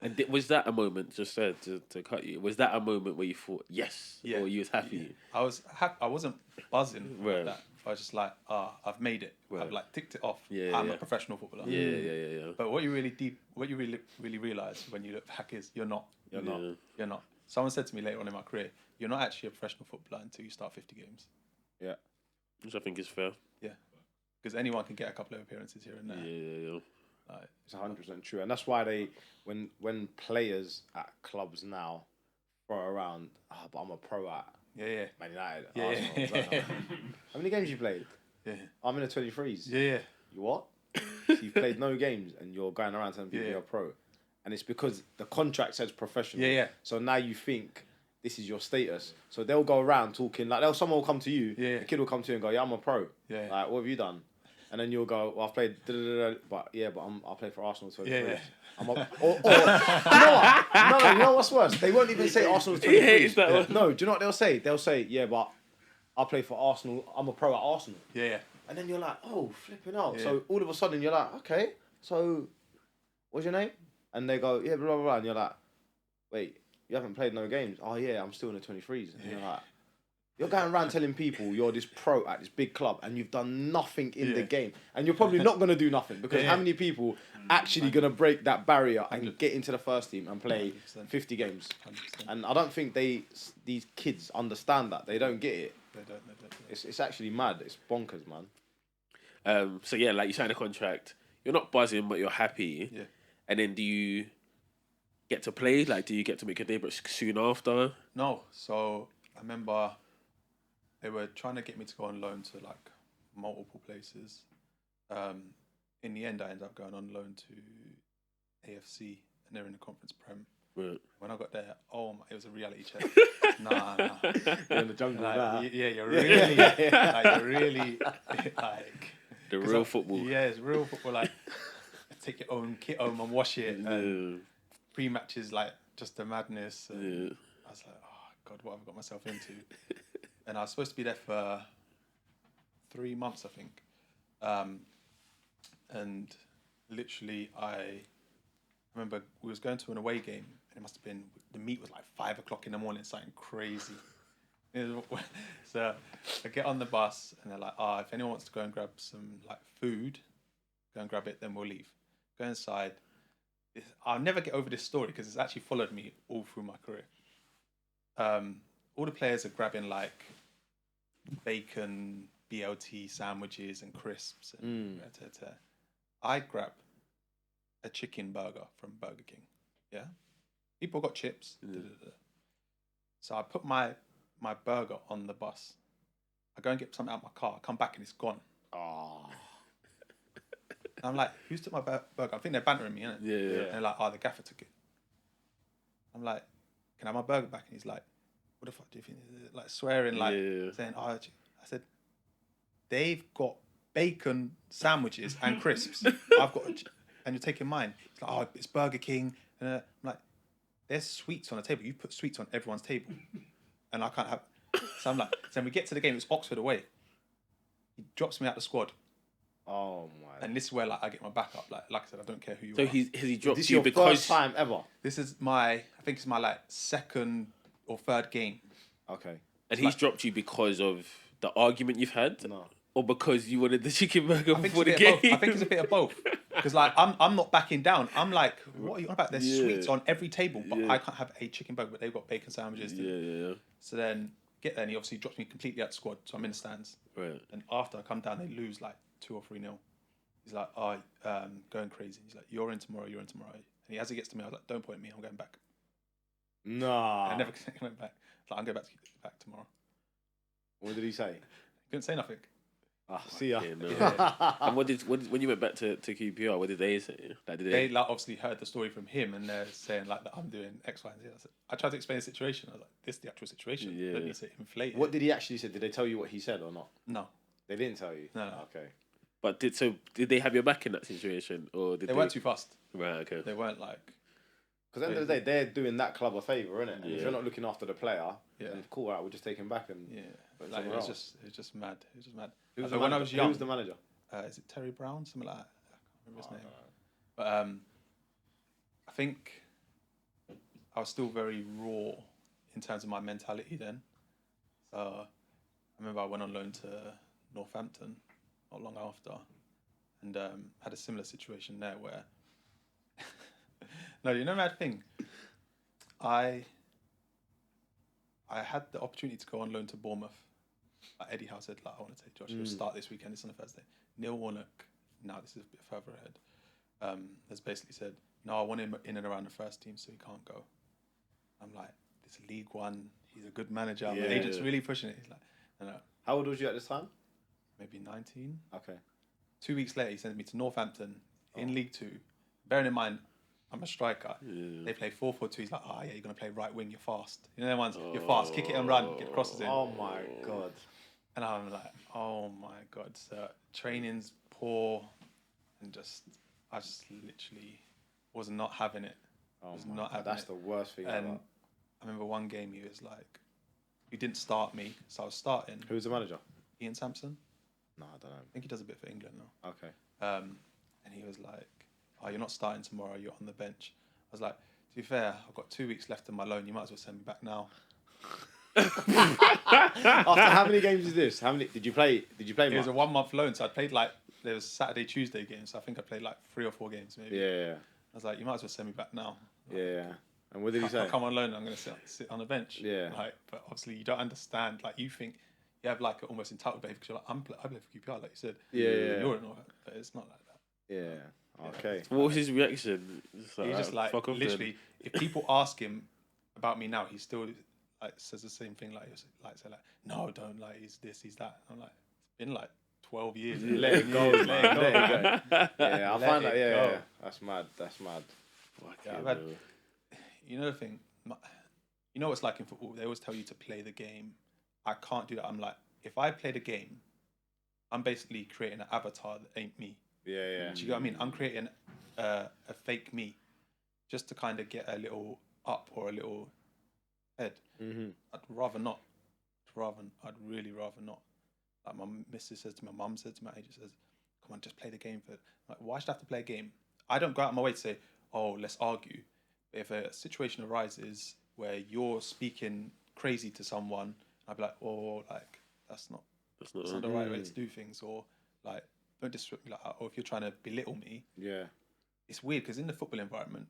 And was that a moment, just to cut you, was that a moment where you thought, yes, Yeah. or you was happy? I was happy. I wasn't buzzing Right. like that. I was just like, I've made it. I've like ticked it off. Yeah, I'm yeah. a professional footballer. Yeah. But what you really realise when you look back is you're not. You're not. Someone said to me later on in my career, you're not actually a professional footballer until you start 50 games. Yeah. Which I think is fair. Yeah. Because anyone can get a couple of appearances here and there. Yeah. Like, It's 100% true, and that's why they, when players at clubs now throw around, but I'm a pro at yeah. Man United. Yeah. Arsenal, how many games you played? Yeah. I'm in the 23s. Yeah. You what? So you've played no games, and you're going around telling people you're a pro, and it's because the contract says professional. Yeah. So now you think this is your status. So they'll go around talking like someone will come to you. Yeah. A kid will come to you and go, "Yeah, I'm a pro." Yeah. Like, what have you done? And then you'll go, "Well, I've played, but I play for Arsenal 23." Yeah. I'm or you know what? No, you know what's worse? They won't even say Arsenal 23. He hates that one. No, do you know what they'll say? They'll say, "Yeah, but I play for Arsenal. I'm a pro at Arsenal." Yeah. And then you're like, "Oh, flipping out." Yeah. So all of a sudden you're like, "Okay, so what's your name?" And they go, "Yeah, blah blah blah." And you're like, "Wait, you haven't played no games?" "Oh yeah, I'm still in the 23s." And you're like, you're going around telling people you're this pro at this big club and you've done nothing in the game. And you're probably not going to do nothing because how many people actually going to break that barrier and get into the first team and play 100%. 50 games? 100%. And I don't think these kids understand that. They don't get it. They don't. It's actually mad. It's bonkers, man. So yeah, like you sign a contract, you're not buzzing, but you're happy. Yeah. And then do you get to play? Like, do you get to make a debut soon after? No. So I remember they were trying to get me to go on loan to like multiple places. In the end, I ended up going on loan to AFC, and they're in the Conference Prem. Right. When I got there, it was a reality check. Nah. You're in the jungle Like, now. yeah, you're really, like, you're really, like... The real football. Yeah, it's real football. Like, take your own kit home and wash it. And pre-matches, like, just the madness. And I was like, oh, God, what have I got myself into? And I was supposed to be there for 3 months, I think. And literally, I remember we was going to an away game, and it must have been, the meet was like 5 o'clock in the morning, something crazy. So I get on the bus, and they're like, if anyone wants to go and grab some like food, go and grab it, then we'll leave. Go inside. I'll never get over this story because it's actually followed me all through my career. All the players are grabbing like bacon, BLT sandwiches and crisps. And I grab a chicken burger from Burger King. Yeah, people got chips. So I put my burger on the bus. I go and get something out of my car. I come back and it's gone. Oh. And I'm like, who's took my burger? I think they're bantering me, innit? Yeah. And they're like, the gaffer took it. I'm like, can I have my burger back? And he's like, what the fuck do you think? Like swearing, like saying, I said, they've got bacon sandwiches and crisps. I've got, and you're taking mine. It's like, oh, it's Burger King. And I'm like, there's sweets on the table. You put sweets on everyone's table, and I can't have. So I'm like, so when we get to the game, it's Oxford away. He drops me out the squad. Oh my! And this is where like I get my backup. Like I said, I don't care who you So are. has he dropped This is you your because first time ever. This is I think it's my like second or third game. Okay. and he's dropped you because of the argument you've had, No. or because you wanted the chicken burger I think before the it's a bit game? of both. I think it's a bit of both. Because like I'm not backing down. I'm like, what are you on about? There's sweets on every table, but I can't have a chicken burger. But they've got bacon sandwiches. Yeah. So then get there, and he obviously drops me completely out the squad. So I'm in the stands. Right. And after I come down, they lose like 2 or 3-0. He's like, oh, going crazy. He's like, you're in tomorrow. And as he gets to me, I was like, don't point at me. I'm going back. Nah. And I never went back. Like, I'm going back tomorrow. What did he say? He couldn't say nothing. See ya. Yeah, no. And when you went back to QPR, what did they say? Like, They like obviously heard the story from him, and they're saying like that I'm doing X, Y, and Z. I tried to explain the situation. I was like, this is the actual situation. Yeah. Don't need to inflate it. What did he actually say? Did they tell you what he said or not? No. They didn't tell you. No. Okay. But did they have your back in that situation, or did They weren't too fast. Right. Okay. They weren't like. Because at the end of the day, they're doing that club a favour, innit? And if Yeah. you're not looking after the player, Yeah. then cool, right, we'll just take him back and put him Like, somewhere it was else. just mad. It was just mad. Who's But the when manager? I was young, Who's the manager? is it Terry Brown? Something like that. I can't remember his name. But I think I was still very raw in terms of my mentality then. So I remember I went on loan to Northampton not long after, and had a similar situation there where. No, you know mad thing. I had the opportunity to go on loan to Bournemouth. Like Eddie Howe said, like, I want to take Josh. He'll start this weekend. It's on a Thursday. Neil Warnock, now this is a bit further ahead, has basically said, no, I want him in and around the first team, so he can't go. I'm like, this is League One. He's a good manager. Yeah. My agent's really pushing it. He's like, no. How old was you at this time? Maybe 19. Okay. 2 weeks later, he sends me to Northampton in League Two. Bearing in mind, I'm a striker. Yeah. They play 4-4-2. He's like, oh yeah, you're gonna play right wing. You're fast. You know them ones. You're fast. Kick it and run. Get crosses in. Oh my God. And I'm like, oh my God. So training's poor, and I just literally was not having it. That's the worst thing And ever. I remember one game he was like, you didn't start me, so I was starting. Who's the manager? Ian Sampson. No, I don't know. I think he does a bit for England now. Okay. And he was like, oh, you're not starting tomorrow, you're on the bench. I was like, to be fair, I've got 2 weeks left on my loan, you might as well send me back now. After how many games is this? How many did you play? It much? was a 1 month loan, so I played like, there was Saturday, Tuesday games, so I think I played like 3 or 4 games maybe. Yeah. I was like, you might as well send me back now. Yeah. And what did he say? I'll come on loan and I'm going to sit on the bench. Yeah. Like, but obviously you don't understand, like you think, you have like almost entitled behaviour because you're like, I play for QPR, like you said. Yeah. You're in all that, but it's not like that. Yeah. Okay. What was his reaction? He's just like, fuck off literally, if people ask him about me now, he still like says the same thing, like no, don't, like he's this, he's that. I'm like, it's been like 12 years. Let it go, man. Let it go. Yeah, I find that. Yeah, go. that's mad. That's mad. Yeah, I've had, you know the thing, you know what it's like in football. They always tell you to play the game. I can't do that. I'm like, if I play the game, I'm basically creating an avatar that ain't me. Yeah. Do you get what I mean? I'm creating a fake me, just to kind of get a little up or a little head. Mm-hmm. I'd rather not. I'd really rather not. Like my missus says to my mum, said to my agent, says, "Come on, just play the game." Like, why should I have to play a game? I don't go out of my way to say, "Oh, let's argue." But if a situation arises where you're speaking crazy to someone, I'd be like, "Oh, like that's not the right way to do things," or like, don't disrespect me like that. Or if you're trying to belittle me, Yeah. it's weird because in the football environment,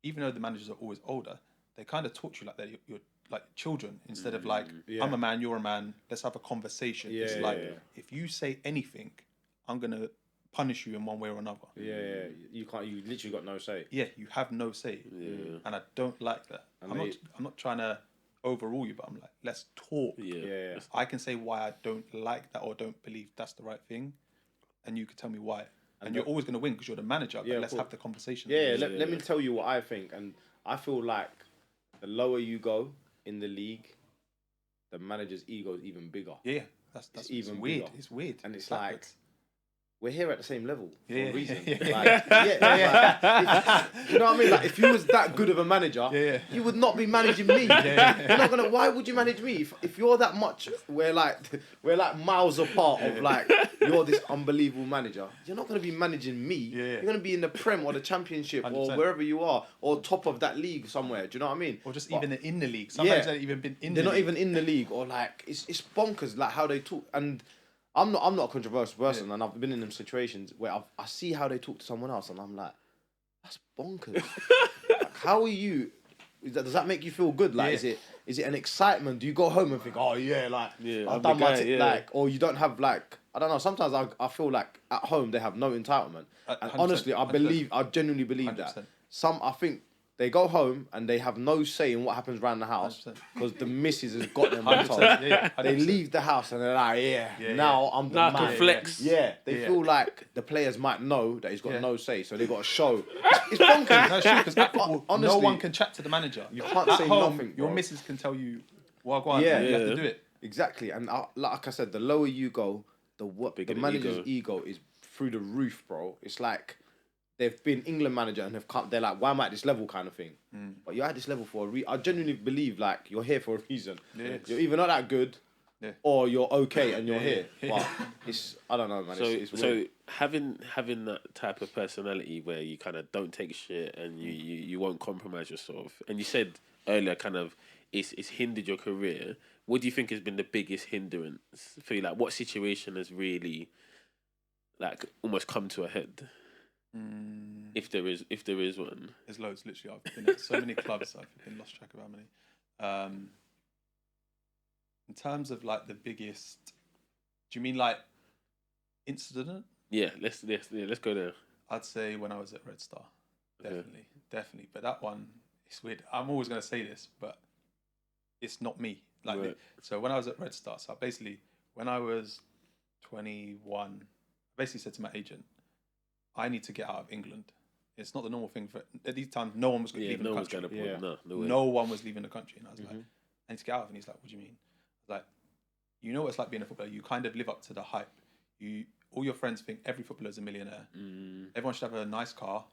even though the managers are always older, they kind of talk to you like you're like children instead of like, I'm a man, you're a man, let's have a conversation. It's like, if you say anything, I'm going to punish you in one way or another. Yeah. You can't. You literally got no say. Yeah, you have no say. Yeah. And I don't like that. I'm not trying to overrule you, but I'm like, let's talk. Yeah. I can say why I don't like that or don't believe that's the right thing, and you can tell me why. And you're always going to win because you're the manager, but let's have the conversation. Yeah, let me tell you what I think. And I feel like the lower you go in the league, the manager's ego is even bigger. Yeah, that's even weird. bigger. It's weird. And it's backwards. we're here at the same level for Yeah, a reason. yeah. You know what I mean? Like, if you was that good of a manager, you would not be managing me. You're not gonna. Why would you manage me if you're that much? We're like miles apart of like you're this unbelievable manager. You're not gonna be managing me. You're gonna be in the Prem or the Championship 100%. or wherever you are or top of that league somewhere. Do you know what I mean? Or just even in the league. Sometimes they've even been in. They're the not league. even in the league, or like it's bonkers like how they talk. And I'm not a controversial person, and I've been in them situations where I see how they talk to someone else, and I'm like, that's bonkers. Like, how are you? Does that make you feel good? Like, is it an excitement? Do you go home and think, oh yeah, like I've done my like, or you don't have like, I don't know. Sometimes I feel like at home they have no entitlement, and honestly, I genuinely believe 100%. That. I think they go home and they have no say in what happens around the house because the missus has got them on top. They leave the house and they're like, now I'm the man. I can flex. Yeah, they feel like the players might know that he's got no say, so they got to show. It's bonkers. No, it's true, because honestly, no one can chat to the manager. You can't say home, nothing. Your missus can tell you, well, go on, you have to do it. Exactly, and like I said, the lower you go, the manager's ego is through the roof, bro. It's like they've been England manager and they're like, why am I at this level kind of thing? But you're at this level for a reason. I genuinely believe like you're here for a reason. You're either not that good or you're okay and you're here. But it's, I don't know, man. So having that type of personality where you kind of don't take shit and you won't compromise yourself. And you said earlier kind of it's hindered your career. What do you think has been the biggest hindrance for you? Like, what situation has really like almost come to a head? If there is one, there's loads. Literally, I've been at so many clubs. I've been lost track of how many. In terms of like the biggest, do you mean like incident? Yeah, let's go there. I'd say when I was at Red Star, definitely. But that one, it's weird. I'm always going to say this, but it's not me. Like, so when I was at Red Star, so basically when I was 21, I basically said to my agent, I need to get out of England. It's not the normal thing for at these times. No one was leaving the country. No one was leaving the country, and I was like, I need to get out. And he's like, what do you mean? I was like, you know what it's like being a footballer. You kind of live up to the hype. All your friends think every footballer is a millionaire. Everyone should have a nice car.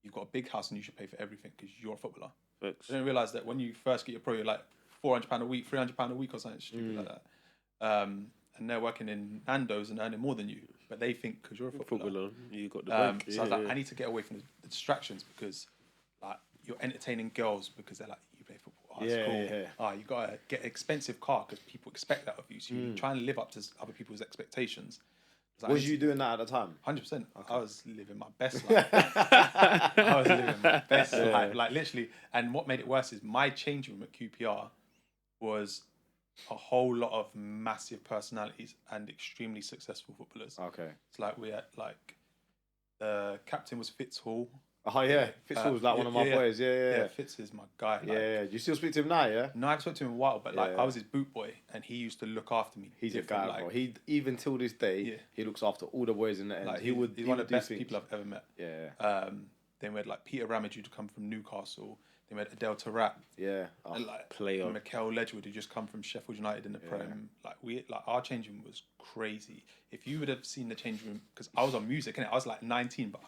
You've got a big house, and you should pay for everything because you're a footballer. I didn't realize that when you first get your pro, you're like £400 a week, £300 a week, or something stupid like that. And they're working in Nando's and earning more than you, but they think because you're a footballer, you got the bank. So I was like, I need to get away from the distractions because like you're entertaining girls because they're like, you play football, oh, it's cool. Oh, you gotta get an expensive car because people expect that of you. So you're trying to live up to other people's expectations. Like, was you doing that at the time? 100%. Okay. I was living my best life. I was living my best life, like literally. And what made it worse is my changing room at QPR was a whole lot of massive personalities and extremely successful footballers. Okay. It's like we had like the captain was Fitz Hall. Oh yeah, Fitz Hall was like one of my boys. Yeah. Fitz is my guy. Like, Do you still speak to him now? Yeah. No, I've spoken to him a while, but like I was his boot boy, and he used to look after me. He's a guy, bro. He even till this day, he looks after all the boys in the end. Like he's one of the best people I've ever met. Yeah. Then we had like Peter Ramage who'd come from Newcastle. Then we had Adel Tarat. Yeah. And like player. Mikel Ledgewood who just come from Sheffield United in the Prem. Like our changing room was crazy. If you would have seen the changing room, because I was on music, innit? I was like 19, but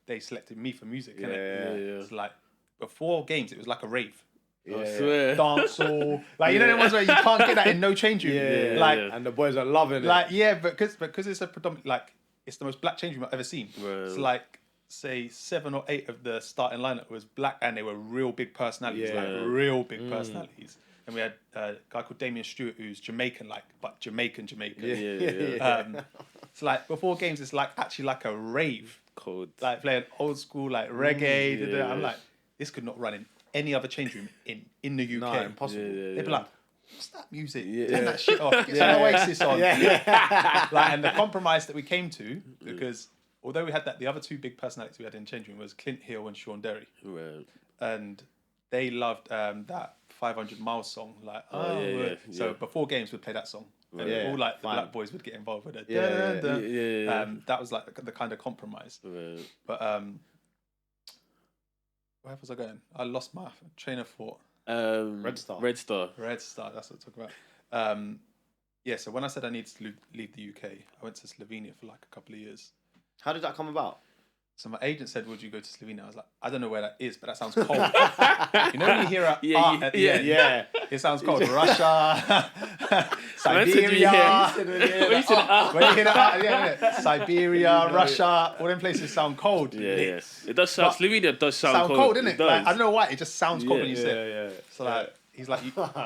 they selected me for music, innit? Yeah. It's like before games, it was like a rave. I swear. Dance hall. Like, you know the ones where you can't get that in no change room. And the boys are loving it. Like, because it's a predominant, like, it's the most black change room I've ever seen. It's like, say 7 or 8 of the starting lineup was black, and they were real big personalities, personalities. And we had a guy called Damien Stewart who's Jamaican, but Jamaican. It's like before games, it's like actually like a rave, like playing old school like reggae. I'm like, this could not run in any other change room in the UK. No, impossible. They'd be like, what's that music? Turn that shit off. Get some Oasis on. Like, and the compromise that we came to, because although we had the other 2 big personalities we had in change room was Clint Hill and Sean Derry. Right. And they loved that 500 Miles song. Like, so before games we'd play that song. And all like the black boys would get involved with it. That was like the kind of compromise. Right. But where was I going? I lost my train of thought. Red Star, that's what I talk about. So when I said I needed to leave the UK, I went to Slovenia for like a couple of years. How did that come about? So my agent said, "Would you go to Slovenia?" I was like, "I don't know where that is, but that sounds cold." You know when you hear at the end, Yeah. it sounds cold. Russia, Siberia. Siberia, Russia, all them places sound cold. Yeah. It does sound. Slovenia does sound cold, cold, doesn't it? It does. Like, I don't know why. It just sounds cold when you say it. Yeah. So like, he's like,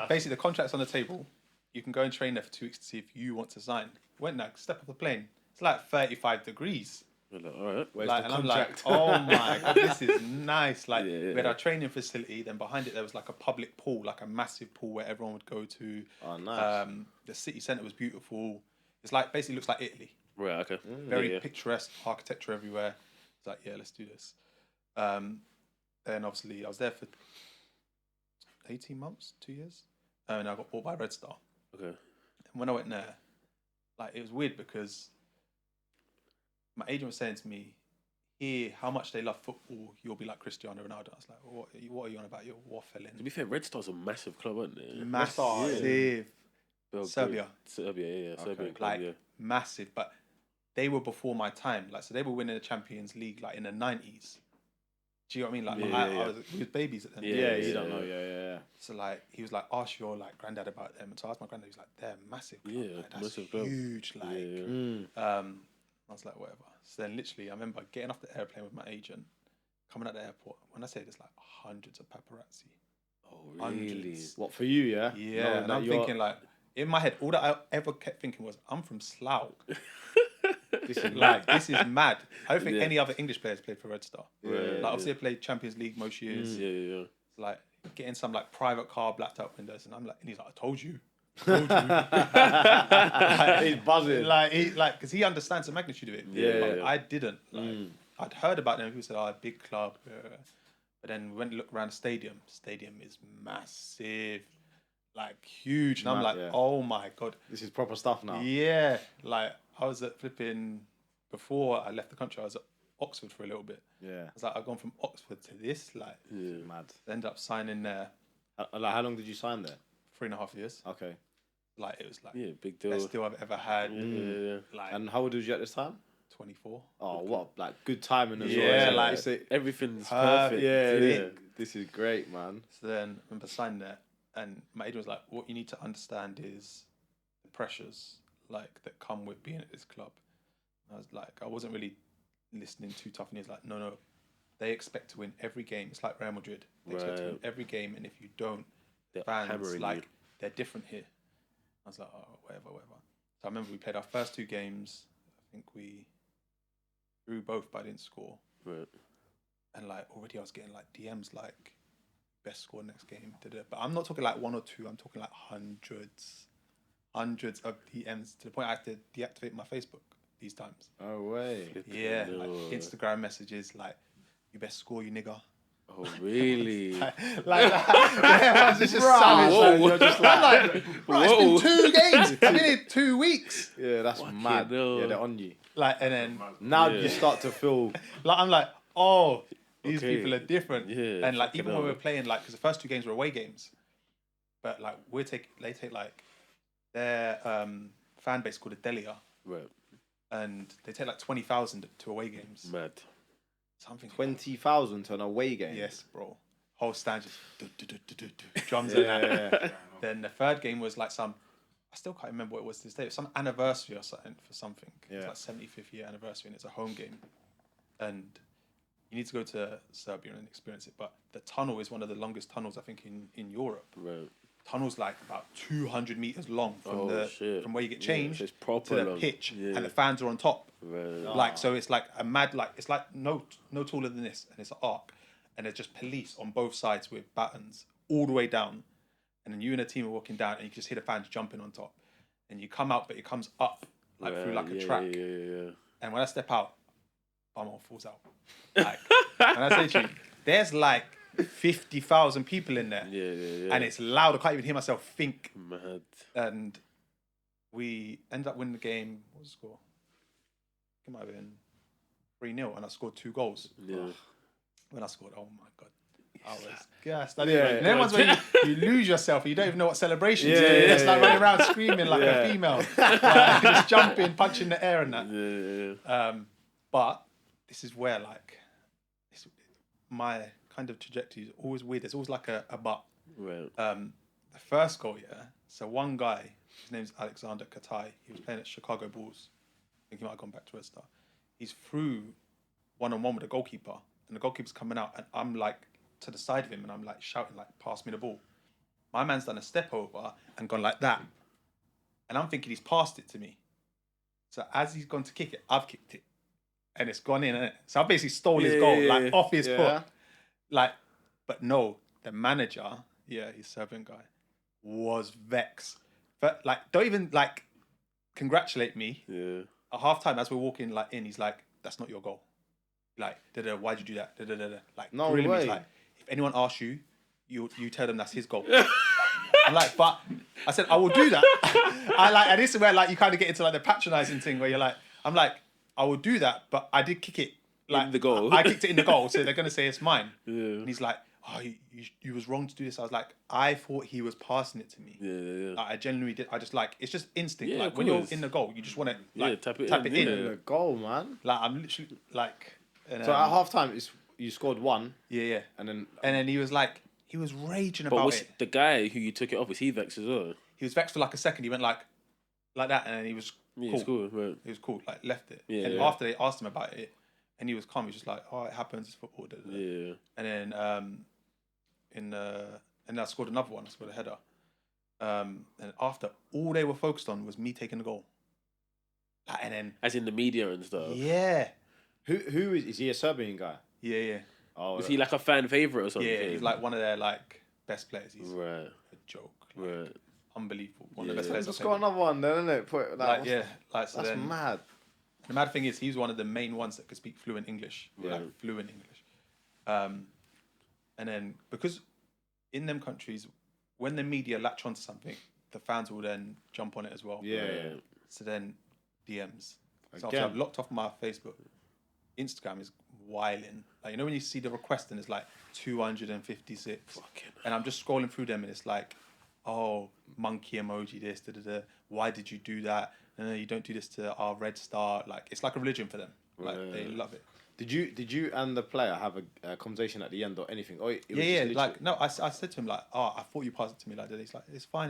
basically the contract's on the table. You can go and train there for 2 weeks to see if you want to sign. Went there, step off the plane. It's like 35 degrees. We're like, all right. Where's Like, the and I'm contract? like, oh my god, this is nice. Like, Yeah. we had our training facility. Then behind it there was like a public pool, like a massive pool where everyone would go to. Oh, nice. The city centre was beautiful. It's like basically looks like Italy. Right. Okay. Very picturesque architecture everywhere. It's like, yeah, let's do this. Then obviously I was there for 18 months, 2 years, and I got bought by Red Star. Okay. And when I went there, like it was weird because my agent was saying to me, "Here, how much they love football, you'll be like Cristiano Ronaldo." I was like, "What are you on about? You're waffling." To be fair, Red Star's a massive club, aren't they? Massive. Belgrade. Serbia. Yeah. Serbia club, Like massive, but they were before my time. Like, so they were winning the Champions League like in the 90s. Do you know what I mean? Like, I was we was babies at the end. Yeah, you don't know. Yeah. So like, he was like, "Ask your like granddad about them." And so I asked my granddad. He was like, "They're massive. Club. Yeah, like, that's massive club. huge." Like, Yeah. I was like, whatever. So then, literally, I remember getting off the airplane with my agent, coming out the airport. When I say there's like hundreds of paparazzi. Oh, really? Hundreds. What, for you, yeah? Yeah, Knowing and that I'm you're- thinking like, in my head, all that I ever kept thinking was, I'm from Slough. This is Like, this is mad. I don't think Yeah. any other English players played for Red Star. Right, Like, obviously, they played Champions League most years. Yeah. Like, getting some like private car blacked out windows, and I'm like, and he's like, I told you. He's buzzing. Because he understands the magnitude of it. Yeah. I didn't. Like, I'd heard about them. People said, "Oh, big club," but then we went and looked around the stadium. Stadium is massive, like huge, and I'm like, "Oh my god, This is proper stuff now. yeah!" Like I was at flipping before I left the country. I was at Oxford for a little bit. Yeah. I was like, I've gone from Oxford to this. Like, Mad. ended up signing there Like, how long did you sign there? 3.5 years. Okay. Like it was like Big deal. best deal I've ever had. Yeah. Like And how old was you at this time? 24. Oh, what? Like, good timing as Yeah, well. like- It's a- Everything's Perfect. perfect. This is great, man. So then I remember signing there, and my agent was like, "What you need to understand is the pressures like that come with being at this club." And I was like, I wasn't really listening too tough, and he was like, "No, they expect to win every game. It's like Real Madrid. They expect to win every game, and if you don't, They're fans hammering like you. they're different here." I was like, "Oh, whatever." So I remember we played our first 2 games. I think we drew both, but I didn't score. Right. And like already I was getting like DMs like best score next game. But I'm not talking like 1 or 2, I'm talking like hundreds of DMs to the point I had to deactivate my Facebook these times. Oh, way. Yeah, No. like Instagram messages like, "You best score, you nigga." Oh, really? Like that. Everyone's just savage. Whoa. Like, you're just like, bro, it's been 2 games. I've been here 2 weeks. Yeah, that's mad. hell. Yeah, they're on you. Like, and then Now Yeah. you start to feel... like I'm like, oh, these Okay. people are different. Yeah, And like fucking even when we hell. were playing, like, because the first 2 games were away games, but like they take like their fan base called a Delia, Right. and they take like 20,000 to away games. Mad. Something 20,000 to an away game. Yes, bro. Whole stand just drums and that. Yeah. Then the third game was like some. I still can't remember what it was this day. It was some anniversary or something for something. It's Yeah. like 75th year anniversary, and it's a home game. And you need to go to Serbia and experience it. But the tunnel is one of the longest tunnels I think in Europe. Right. Tunnel's like about 200 meters long from Oh, shit. from where you get Yeah, changed so it's proper to the long. pitch, Yeah. and the fans are on top. Right. Like, so it's like a mad, like it's like no taller than this, and it's an arc, and there's just police on both sides with batons all the way down, and then you and a team are walking down, and you can just hear the fans jumping on top, and you come out, but it comes up like through like a track, Yeah. and when I step out, bum all falls out. Like, and I say to you, there's like 50,000 people in there, Yeah. and it's loud. I can't even hear myself think. Mad. And we ended up winning the game. What was the score? It might have been 3-0, and I scored 2 goals. Yeah. When I scored, oh my god, I was gassed. And Yeah. then once when you lose yourself, and you don't even know what celebration is. Yeah, You're just yeah, like running around screaming like a female, like, just jumping, punching the air and that. Yeah. But this is where like my kind of trajectory is always weird. There's always like a but. Right. The first goal, yeah. So one guy, his name's Alexander Katai. He was playing at Chicago Bulls. I think he might have gone back to Red Star. He's through one-on-one with the goalkeeper, and the goalkeeper's coming out, and I'm like to the side of him, and I'm like shouting, like, pass me the ball. My man's done a step over and gone like that. And I'm thinking he's passed it to me. So as he's gone to kick it, I've kicked it. And it's gone in, innit? So I basically stole his goal, off his foot. Like, but no, the manager, he's Serbian guy, was vexed. But like, don't even like congratulate me. Yeah. At halftime, as we're walking like in, he's like, "That's not your goal." Like, why'd you do that? Like, no grilling me. way. He's like, if anyone asks you, you tell them that's his goal. I'm like, but I said I will do that. And this is where like you kind of get into like the patronising thing where you're like, I'm like, I will do that, but I did kick it like in the goal. I kicked it in the goal, so they're gonna say it's mine. Yeah. And he's like, oh, you was wrong to do this. I was like, I thought he was passing it to me. Yeah. Like, I genuinely did. I just like, it's just instinct. Yeah, like when you're in the goal, you just want to like tap it in. in. The goal, man. Like I'm literally like. And, So at half time, you scored one. Yeah. And then he was like, he was raging But about was it. the guy who you took it off, was he vexed as well? He was vexed for like a second. He went like that, and then he was Yeah, cool. it's cool. Right. He was cool. Like left it. Yeah, and yeah. after they asked him about it, and he was calm. He was just like, oh, it happens. It's football. Yeah. And then and I scored another one. I scored a header. And after, all they were focused on was me taking the goal. Like, and then As in the media and stuff. yeah. who is he a Serbian guy? Yeah. Oh, Was he like a fan favourite or something? Yeah, he's like one of their like best players. He's Right. a joke. Like, Right. unbelievable. One of the Yeah. best players. Just I've got played another one then, isn't it? with. So That's then, mad. the mad thing is, he's one of the main ones that could speak fluent English. Yeah. Like fluent English. And then because in them countries, when the media latch onto something, the fans will then jump on it as well. Yeah. So then DMs. So Again. I've locked off my Facebook. Instagram is wiling. Like, you know when you see the request and it's like 256. And I'm just scrolling through them and it's like, oh, monkey emoji this, why did you do that? No, you don't do this to our Red Star. Like, it's like a religion for them. Like, they love it. Did you and the player have a conversation at the end or anything? Or it was just Yeah. literally- Like, no, I said to him, like, oh, I thought you passed it to me like that. He's like, it's fine.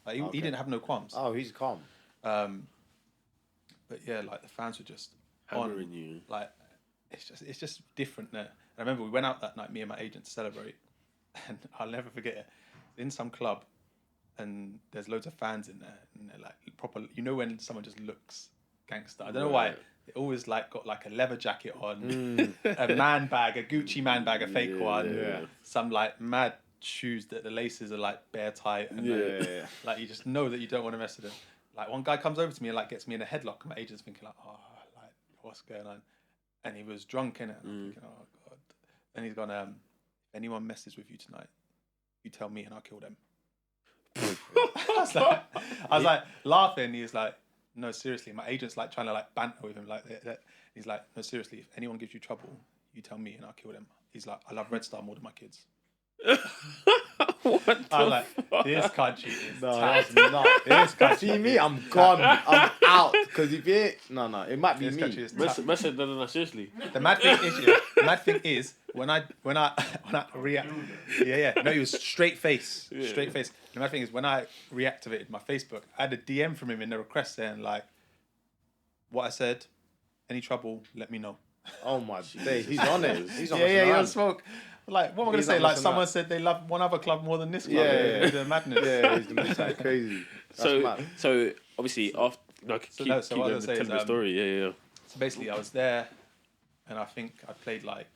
Like, he didn't have no qualms. Oh, he's calm. But yeah, like, the fans were just Hammering on. you. Like, it's just different there. And I remember we went out that night, me and my agent, to celebrate. And I'll never forget it. In some club, and there's loads of fans in there, and they're like proper. You know when someone just looks gangster. I don't know why. They always like got like a leather jacket on, a man bag, a Gucci man bag, a fake one, some like mad shoes that the laces are like bare tight, and like you just know that you don't want to mess with them. Like one guy comes over to me and like gets me in a headlock, and my agent's thinking like, oh, like what's going on? And he was drunk in it. I'm thinking, oh god. And he's gone, if anyone messes with you tonight, you tell me and I'll kill them. I was like laughing. He was like, no, seriously. My agent's like trying to like banter with him like that. He's like, no, seriously. If anyone gives you trouble, you tell me and I'll kill them. He's like, I love Red Star more than my kids. I was like, this country is that's not. this country. See me, I'm gone. I'm out. Because if it, it might be This me. country is Messi, no, seriously. The mad thing is, when I react, no, he was straight face. The mad thing is, when I reactivated my Facebook, I had a DM from him in the request saying like, what I said, any trouble, let me know. Oh my days, he's on it. He's on He on smoke. Like, what am I gonna say? Like, someone around. said they love one other club more than this club. Yeah. The madness. Yeah, he's that's crazy. That's mad. So obviously after keep what I was going gonna say telling is, the story. Yeah. So basically, I was there, and I think I played like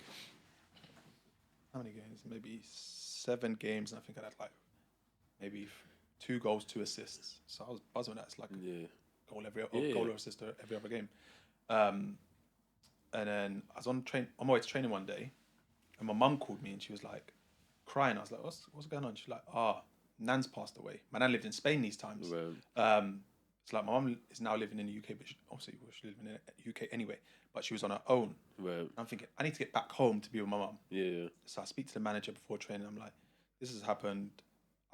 how many games? Maybe 7 games, and I think I had like maybe 2 goals, 2 assists. So I was buzzing with that. It's like a goal or assist every other game. And then I was on my way to training one day, and my mum called me, and she was like crying. I was like, "What's going on?" She's like, Nan's passed away. My nan lived in Spain these times. Right. It's like my mum is now living in the UK, but obviously she's living in the UK anyway. But she was on her own. Right. And I'm thinking, I need to get back home to be with my mum. Yeah. So I speak to the manager before training. I'm like, this has happened.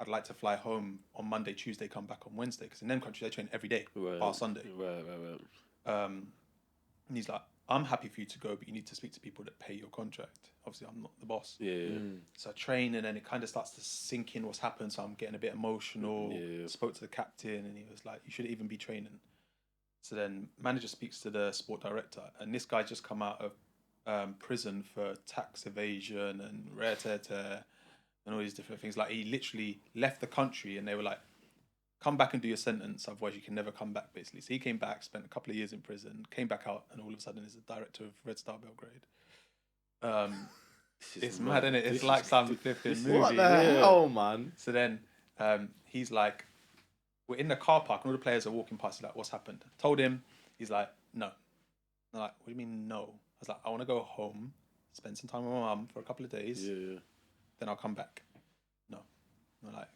I'd like to fly home on Monday, Tuesday, come back on Wednesday. Because in them countries, they train every day, past Sunday. Right. And he's like, I'm happy for you to go, but you need to speak to people that pay your contract. Obviously, I'm not the boss. Yeah. So I train, and then it kind of starts to sink in what's happened. So I'm getting a bit emotional. Yeah. Spoke to the captain, and he was like, "You shouldn't even be training." So then manager speaks to the sport director, and this guy just come out of prison for tax evasion and and all these different things. Like he literally left the country, and they were like, "Come back and do your sentence, otherwise you can never come back." Basically, so he came back, spent a couple of years in prison, came back out, and all of a sudden is the director of Red Star Belgrade. It's mad, isn't it? It's like some flipping movie. What the hell, man? So then he's like, we're in the car park, and all the players are walking past. He's like, "What's happened?" Told him. He's like, "No." I'm like, "What do you mean no?" I was like, "I want to go home, spend some time with my mum for a couple of days, then I'll come back." No. I'm like,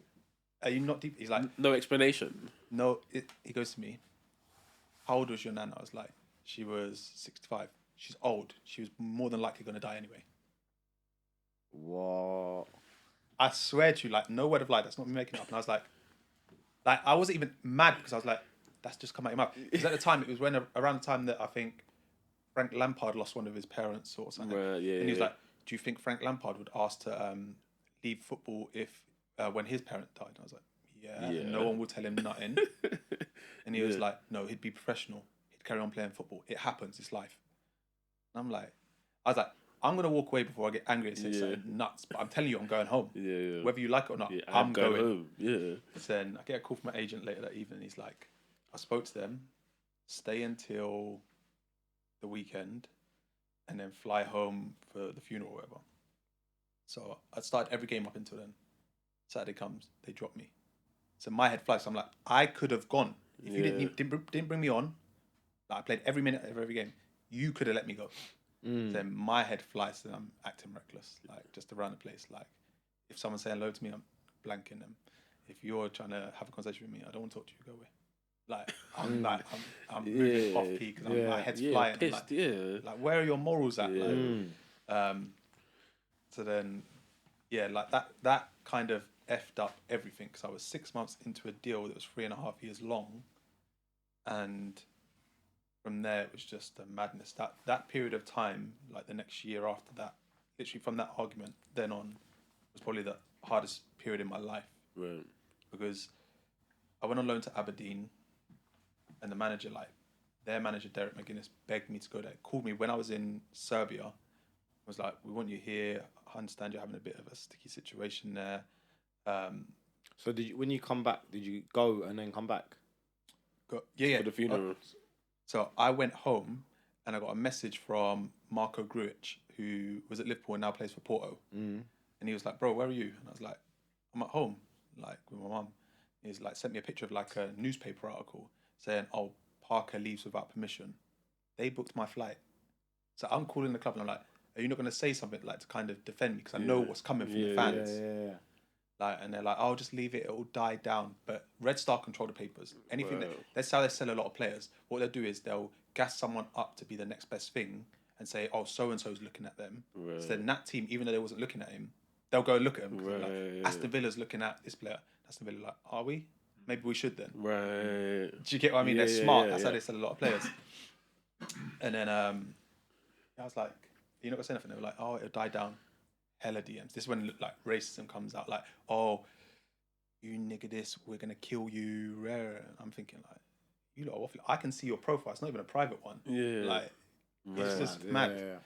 "Are you not deep?" He's like, No explanation. "No." He goes to me, "How old was your nan?" I was like, "She was 65. She's old. She was more than likely going to die anyway." What? I swear to you, like, no word of lie. That's not me making it up. And I was like, I wasn't even mad because I was like, that's just come out of your mouth. Because at the time, it was around the time that I think Frank Lampard lost one of his parents or something. Right, yeah, and he was yeah. like, "Do you think Frank Lampard would ask to leave football if when his parent died?" And I was like, yeah. And no one would tell him nothing. And he was like, "No, he'd be professional. He'd carry on playing football. It happens. It's life." And I was like, I'm going to walk away before I get angry and say something nuts. But I'm telling you, I'm going home. Yeah. Whether you like it or not, Yeah, I'm going home. Yeah. So then I get a call from my agent later that evening. He's like, "I spoke to them, stay until the weekend, and then fly home for the funeral or whatever." So I started every game up until then. Saturday comes, they drop me. So my head flies. So I'm like, I could have gone. If you didn't bring me on, like I played every minute of every game, you could have let me go. Then my head flies and I'm acting reckless, like just around the place. Like if someone's saying hello to me, I'm blanking them. If you're trying to have a conversation with me, I don't want to talk to you. Go away. I'm moving off key because my head's flying. Pissed, like where are your morals at? So then, like that kind of effed up everything because I was 6 months into a deal that was 3.5 years long, and from there it was just a madness. That period of time, like the next year after that, literally from that argument then on, was probably the hardest period in my life. Right. Because I went on loan to Aberdeen, and the manager, like their manager Derek McGuinness, begged me to go there. Called me when I was in Serbia. Was like, "We want you here. I understand you're having a bit of a sticky situation there." So when you come back, did you go and then come back? For the funeral. So I went home and I got a message from Marco Grujic, who was at Liverpool and now plays for Porto. And he was like, "Bro, where are you?" And I was like, "I'm at home, like with my mum." He's like sent me a picture of like a newspaper article saying, "Oh, Parker leaves without permission." They booked my flight. So I'm calling the club and I'm like, "Are you not going to say something like to kind of defend me? Because I know what's coming from the fans." Yeah. Like, and they're like, "I'll just leave it. It'll die down." But Red Star control the papers. Anything that's how they sell a lot of players. What they'll do is they'll gas someone up to be the next best thing and say, "Oh, so and so's looking at them." Right. So then that team, even though they wasn't looking at him, they'll go look at him. Right. Like, Aston Villa's looking at this player. Aston Villa like, "Are we? Maybe we should then." Right. Do you get what I mean? They're smart. That's how they sell a lot of players. And then I was like, "You're not gonna say nothing." They were like, "Oh, it'll die down." Hella DMs. This is when like racism comes out. Like, "Oh, you nigga this, we're gonna kill you." I'm thinking like, you lot are awful. I can see your profile. It's not even a private one. Yeah. Like, it's just mad.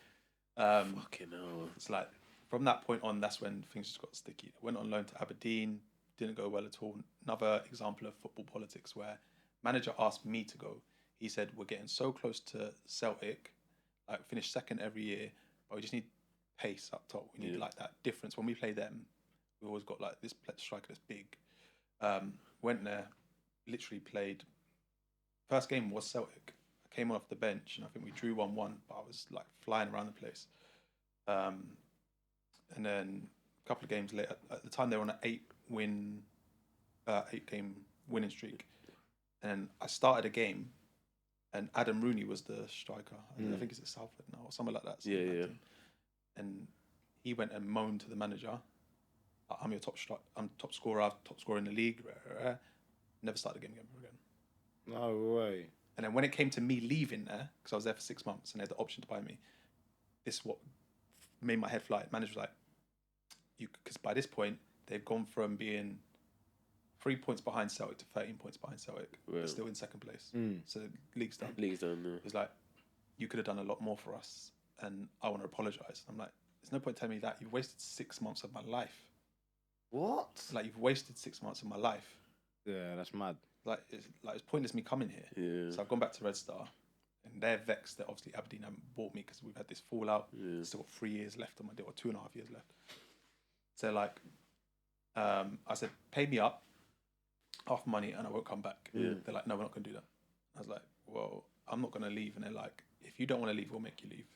Fucking hell. It's like from that point on, that's when things just got sticky. I went on loan to Aberdeen. Didn't go well at all. Another example of football politics where manager asked me to go. He said, "We're getting so close to Celtic, like finish second every year, but we just need pace up top. We need like that difference. When we play them, we've always got like this striker that's big." Went there, literally played. First game was Celtic. I came off the bench and I think we drew 1-1, but I was like flying around the place. And then a couple of games later, at the time they were on an 8-game winning streak. And I started a game, and Adam Rooney was the striker. I think it's at Salford now or something like that. And he went and moaned to the manager, "I'm your I'm top scorer in the league." Never started the game again. No way. And then when it came to me leaving there, because I was there for 6 months and they had the option to buy me, this is what made my head fly. Manager was like, because by this point, they've gone from being 3 points behind Celtic to 13 points behind Celtic. They're still in second place. So the league's done. League's done, yeah. It was like, you could have done a lot more for us and I want to apologise. I'm like, there's no point telling me that. You've wasted 6 months of my life. What? Like, you've wasted 6 months of my life. Yeah, that's mad. It's pointless me coming here. Yeah. So I've gone back to Red Star, and they're vexed that obviously Aberdeen haven't bought me because we've had this fallout. Yeah. Still got 3 years left on my deal, or 2.5 years left. So like, I said, pay me up, half money, and I won't come back. Yeah. They're like, no, we're not going to do that. I was like, well, I'm not going to leave. And they're like, if you don't want to leave, we'll make you leave.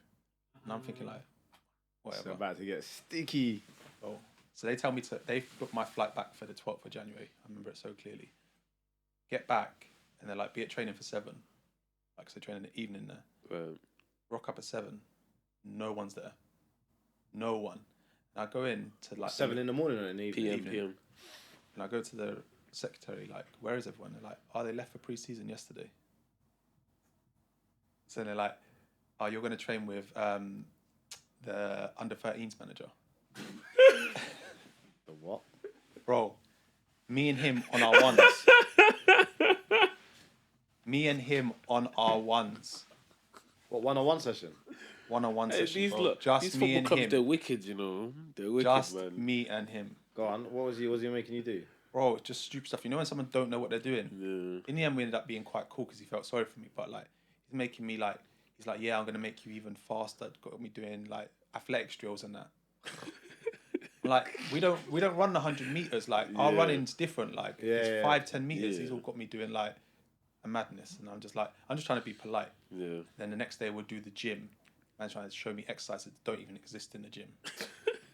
And I'm thinking like, whatever. It's about to get sticky. Oh. So they tell me they booked my flight back for the 12th of January. I remember it so clearly. Get back, and they're like, be at training for 7. Like, so training in the evening there. Right. Rock up at 7. No one's there. No one. And I go in to like 7 in the morning or in the evening? PM. And I go to the secretary, like, where is everyone? They're like, oh, they left for pre-season yesterday. So they're like, oh, you're going to train with the under-13s manager. The what? Bro, me and him on our ones. Me and him on our ones. What, one-on-one session? One-on-one session, These, bro. look, Just these me football and clubs, him. they're wicked, you know. They're wicked, Just man. me and him. Go on. What was he making you do? Bro, just stupid stuff. You know when someone don't know what they're doing? Yeah. In the end, we ended up being quite cool because he felt sorry for me. But like, he's making me like, he's like, yeah, I'm gonna make you even faster. Got me doing like athletics drills and that. Like we don't run the 100 meters. Like our Yeah. running's different. Like it's 5-10 meters. Yeah. He's all got me doing like a madness, and I'm just trying to be polite. Yeah. Then the next day we'll do the gym. Man's trying to show me exercises that don't even exist in the gym.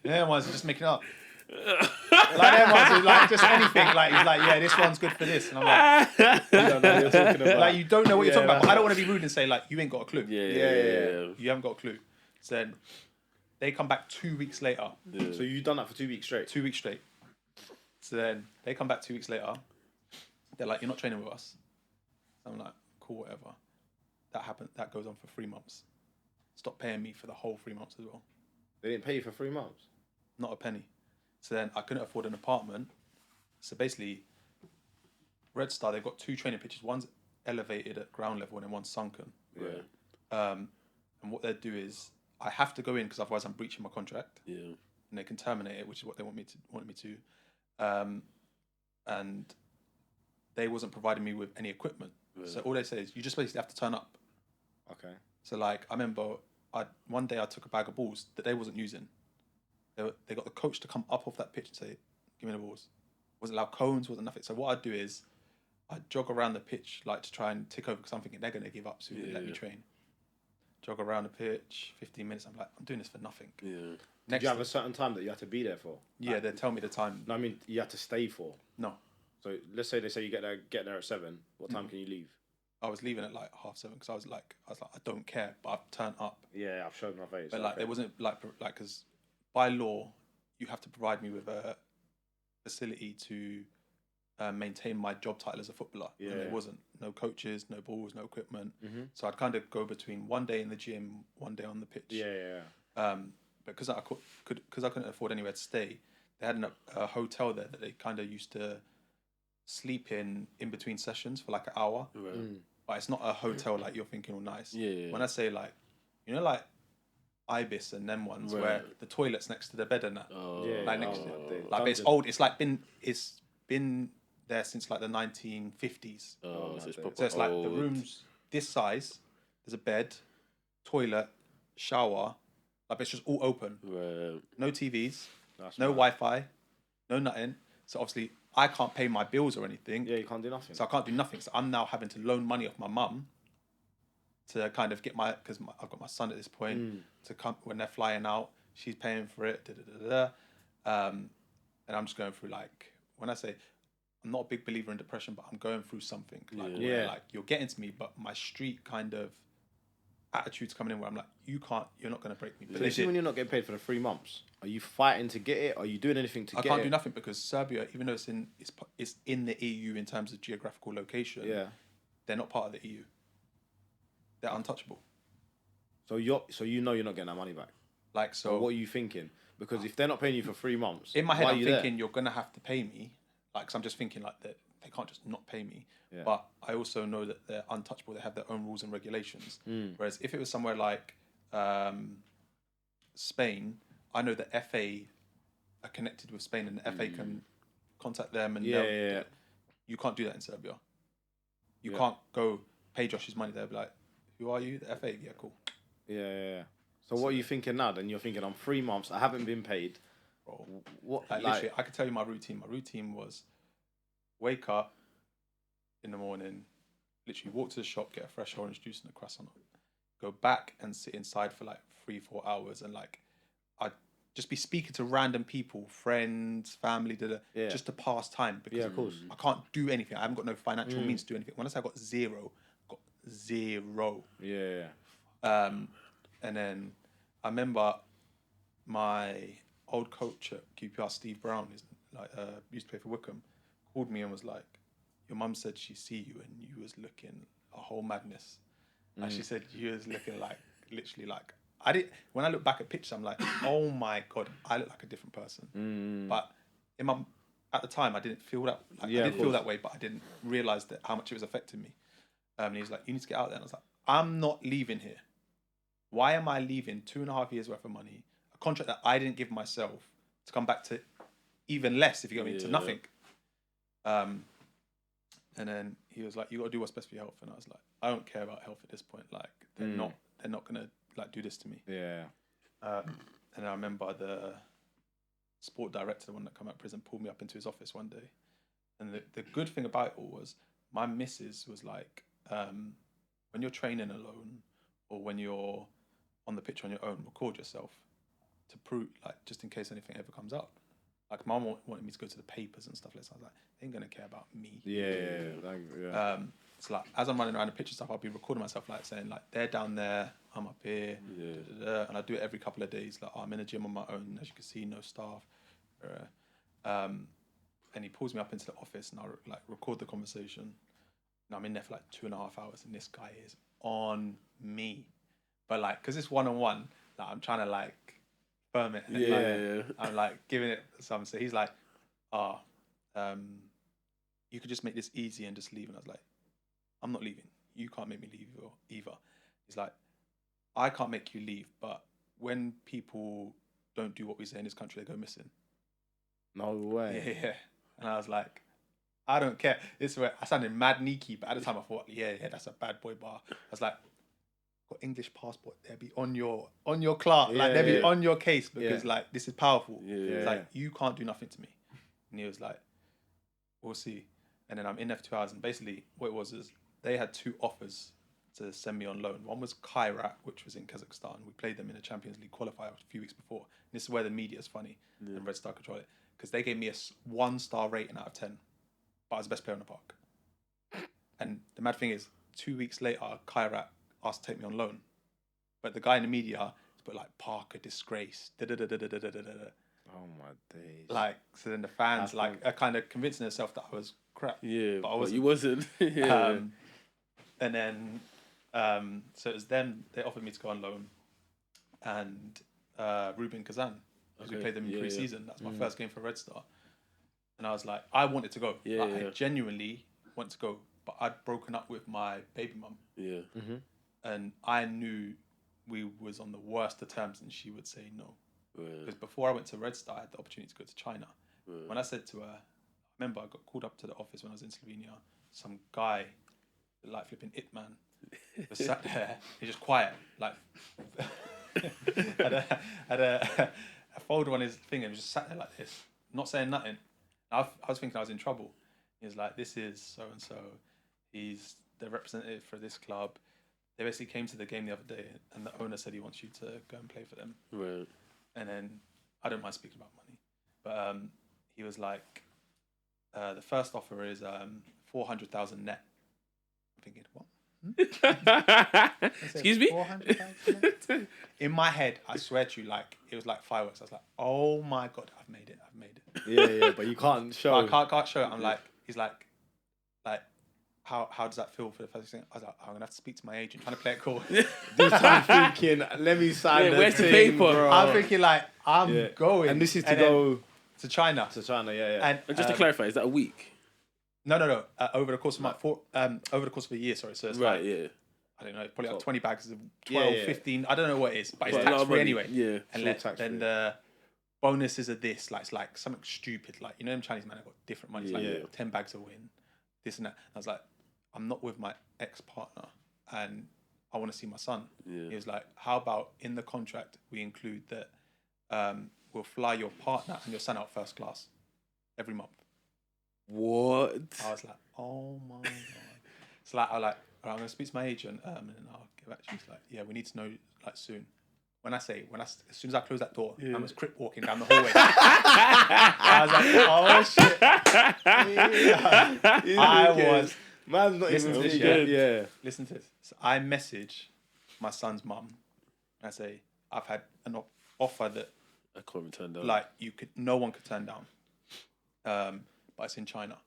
Yeah, ones are just making it up. Like them ones are like just anything. Like he's like, yeah, this one's good for this, and I'm like, You don't know what you're talking about. like you don't know what you're talking about. But I that's- don't want to be rude and say like you ain't got a clue. Yeah. You haven't got a clue. So then they come back 2 weeks later. So you've done that for 2 weeks straight? 2 weeks straight. So then they come back 2 weeks later. They're like, you're not training with us. So I'm like, cool, whatever. That happened. That goes on for 3 months. Stop paying me for the whole 3 months as well. They didn't pay you for 3 months? Not a penny. So then I couldn't afford an apartment. So basically, Red Star, they've got 2 training pitches. One's elevated at ground level and then one's sunken. Right. And what they do is I have to go in because otherwise I'm breaching my contract. Yeah. And they can terminate it, which is what they wanted me to. And they wasn't providing me with any equipment. Right. So all they say is you just basically have to turn up. Okay. So like I remember one day I took a bag of balls that they wasn't using. They got the coach to come up off that pitch and say, give me the balls. Wasn't allowed cones, wasn't nothing. So what I'd do is I'd jog around the pitch like to try and tick over because I'm thinking they're going to give up soon and let me train. Jog around the pitch, 15 minutes. I'm like, I'm doing this for nothing. Yeah. Did you have a certain time that you had to be there for? Yeah, they tell me the time. No, I mean, you had to stay for. No, So let's say they say you get there at 7. What time can you leave? I was leaving at like 7:30 because I was like, I don't care, but I've turned up. Yeah, I've showed my face. But like, there wasn't like because by law, you have to provide me with a facility to maintain my job title as a footballer. Yeah. And there wasn't. No coaches, no balls, no equipment. Mm-hmm. So I'd kind of go between one day in the gym, one day on the pitch. Yeah. But because I couldn't afford anywhere to stay, they had a hotel there that they kind of used to sleep in between sessions for like an hour. Right. But it's not a hotel like you're thinking all nice. Yeah. When I say like, you know, like Ibis and them ones Right. where the toilet's next to the bed and that. Oh. Yeah. Like next to the it. Like but it's dungeon. old. It's been there since like the 1950s. Oh, so it's proper So it's like the old. rooms this size. There's a bed, toilet, shower. Like it's just all open. Right. No TVs, That's no mad. Wi-Fi, no nothing. So obviously I can't pay my bills or anything. Yeah, you can't do nothing. So I can't do nothing. So I'm now having to loan money off my mum to kind of get because I've got my son at this point to come when they're flying out. She's paying for it. And I'm just going through like when I say I'm not a big believer in depression, but I'm going through something like Yeah. where, Yeah. like you're getting to me, but my street kind of attitude's coming in where I'm like, you're not going to break me. But So they you see did. when you're not getting paid for the 3 months, are you fighting to get it? Are you doing anything to I get can't it? do nothing because Serbia, even though it's in the EU in terms of geographical location, Yeah. they're not part of the EU. they're untouchable. So you know you're not getting that money back. Like, So so what are you thinking? Because if they're not paying you for 3 months, in my head, why are I'm you thinking there? you're gonna have to pay me. Like, 'cause I'm just thinking like that they can't just not pay me. Yeah. But I also know that they're untouchable. They have their own rules and regulations. Whereas if it was somewhere like Spain, I know the FA are connected with Spain, and the FA can contact them, and Yeah. you can't do that in Serbia. You can't go pay Josh's money. They'll be like, "Who are you?" The FA. Yeah, cool. Yeah. So what are you thinking now? Then you're thinking, I'm 3 months. I haven't been paid. Bro. What? Like, literally, I could tell you my routine. My routine was wake up in the morning, literally walk to the shop, get a fresh orange juice and a croissant, go back and sit inside for like 3-4 hours, and like I'd just be speaking to random people, friends, family, just to pass time, because of course. I can't do anything. I haven't got no financial means to do anything. When I say I got zero, Yeah. And then I remember my old coach at QPR, Steve Brown, used to play for Wickham, called me and was like, "Your mum said she see you and you was looking a whole madness." Like, she said you was looking like, literally like, when I look back at pictures, I'm like, oh my God, I look like a different person. But at the time, I didn't feel that. Like, I did feel that way, but I didn't realize that how much it was affecting me. And he was like, "You need to get out there." And I was like, "I'm not leaving here. Why am I leaving 2.5 years worth of money, a contract that I didn't give myself, to come back to even less, if you get me, to nothing?" And then he was like, "You got to do what's best for your health." And I was like, "I don't care about health at this point. Like, they're not gonna like do this to me." Yeah. And I remember the sport director, the one that came out of prison, pulled me up into his office one day. And the good thing about it all was my missus was like, when you're training alone or when you're on the pitch on your own, record yourself to prove, like, just in case anything ever comes up. Like, mum wanted me to go to the papers and stuff like that. So I was like, they ain't gonna care about me. Yeah. So like, as I'm running around the pitch and stuff, I'll be recording myself, like saying like, they're down there, I'm up here, and I do it every couple of days. Like, I'm in a gym on my own, as you can see, no staff. And he pulls me up into the office, and I like record the conversation. And I'm in there for like 2.5 hours, and this guy is on me. But like, because it's one-on-one, like, I'm trying to like firm it. And I'm like giving it some. So he's like, you could just make this easy and just leave. And I was like, I'm not leaving. You can't make me leave either. He's like, I can't make you leave, but when people don't do what we say in this country, they go missing. No way. Yeah. And I was like, I don't care. This is where I sounded mad sneaky, but at the time I thought, yeah, that's a bad boy bar. I was like, got English passport, they'll be on your clerk, like they'll be on your case, because like, this is powerful. It's like, you can't do nothing to me. And he was like, we'll see. And then I'm in there for 2 hours, and basically what it was is they had 2 offers to send me on loan. One was Kairat, which was in Kazakhstan. We played them in a Champions League qualifier a few weeks before. And this is where the media is funny and Red Star control it, because they gave me a 1-star rating out of 10, but I was the best player on the park. And the mad thing is, 2 weeks later, Kairat asked to take me on loan, but the guy in the media put like, Parker disgrace. Oh my days. Like, so then the fans are kind of convincing themselves that I was crap. Yeah, but I wasn't. You wasn't. And then, so it was them. They offered me to go on loan, and Rubin Kazan, because we played them in pre-season. That's my first game for Red Star, and I was like, I wanted to go. I genuinely wanted to go, but I'd broken up with my baby mum. Yeah. And I knew we was on the worst of terms, and she would say no. Because before I went to Red Star, I had the opportunity to go to China. When I said to her, I remember I got called up to the office when I was in Slovenia. Some guy, like flipping it man, was sat there. He's just quiet, like had a folder on his thing, and was just sat there like this, not saying nothing. I was thinking I was in trouble. He was like, "This is so and so. He's the representative for this club. They basically came to the game the other day, and the owner said he wants you to go and play for them." Right. And then, I don't mind speaking about money, but he was like, the first offer is 400,000 net. I'm thinking, what? Excuse me? 400,000 in my head, I swear to you, like, it was like fireworks. I was like, oh my God, I've made it. Yeah, but you can't show. But I can't show it. I'm like, he's like, how does that feel for the first thing? I was like, I'm gonna have to speak to my agent, trying to play it cool. This time thinking, let me sign the where's the thing, paper? bro. I'm thinking like, I'm going. And this is to then go to China. to China, yeah. And just to clarify, is that a week? No. Over the course of over the course of a year, sorry. So it's Right, like, yeah. I don't know, probably like 20 bags of 12, 12, 15. I don't know what it is, but it's Quite a lot tax of free money, anyway. yeah. And It's all tax-free. then the bonuses are this, like it's like something stupid, like them Chinese men have got different money. It's like 10 bags a win, this and that. I was like, I'm not with my ex-partner and I want to see my son. Yeah. He was like, how about in the contract we include that we'll fly your partner and your son out first class every month. What? I was like, oh my God. So like, I was like, all right, I'm going to speak to my agent and then I'll get back to you. He's like, yeah, we need to know like soon. As soon as I close that door, I was crip walking down the hallway. I was like, oh shit. I was. Man's not Listen even to this, thinking, yeah. yeah. Listen to this. So I message my son's mum. And I say, I've had an offer that I can't even turn down. like no one could turn down. But it's in China.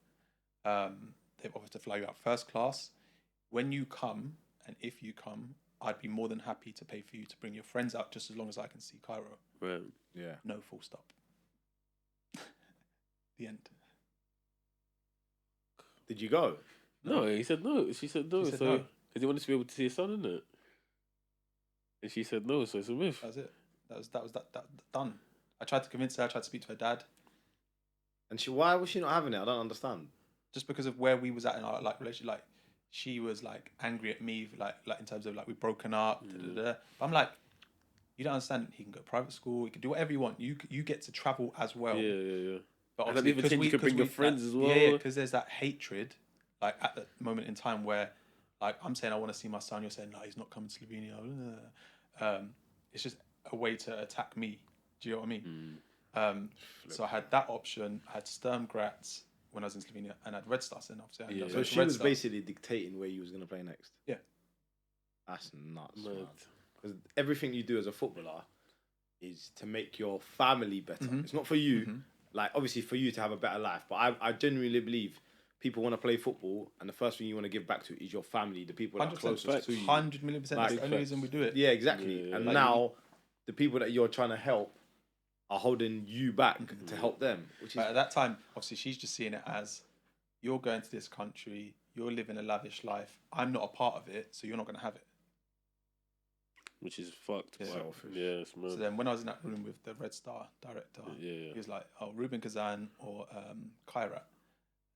They've offered to fly you out first class. When you come, and if you come, I'd be more than happy to pay for you to bring your friends out just as long as I can see Cairo. Right. Yeah. No full stop. The end. Did you go? No, he said no. She said no. She said so no. because he wanted to be able to see his son, isn't it? And she said no, so it's a myth. That was it. That was done. I tried to convince her. I tried to speak to her dad. And why was she not having it? I don't understand. Just because of where we was at in our like relationship, like she was like angry at me, like in terms of like we've broken up. But I'm like, you don't understand. He can go to private school. He can do whatever you want. You get to travel as well. Yeah. But And I didn't even think you could bring your friends as well. Yeah, because there's that hatred, like at the moment in time where, like I'm saying I want to see my son. You're saying no, he's not coming to Slovenia. It's just a way to attack me. Do you know what I mean? So I had that option. I had Sturm Graz when I was in Slovenia, and I had Red Star. And obviously, I So she was basically dictating where you was going to play next. Yeah. That's nuts, Mad. man. Because everything you do as a footballer is to make your family better. It's not for you. Like, obviously, for you to have a better life. But I genuinely believe people want to play football, and the first thing you want to give back to is your family, the people that are closest to you. 100 million %. That's the only reason we do it. Yeah, exactly. And now, the people that you're trying to help are holding you back to help them. Which is But at that time, obviously, she's just seeing it as you're going to this country, you're living a lavish life. I'm not a part of it, so you're not going to have it. Which is fucked. Yeah. Selfish. Yeah, it's mad. So then when I was in that room with the Red Star director, he was like, oh, Ruben Kazan or Kairat.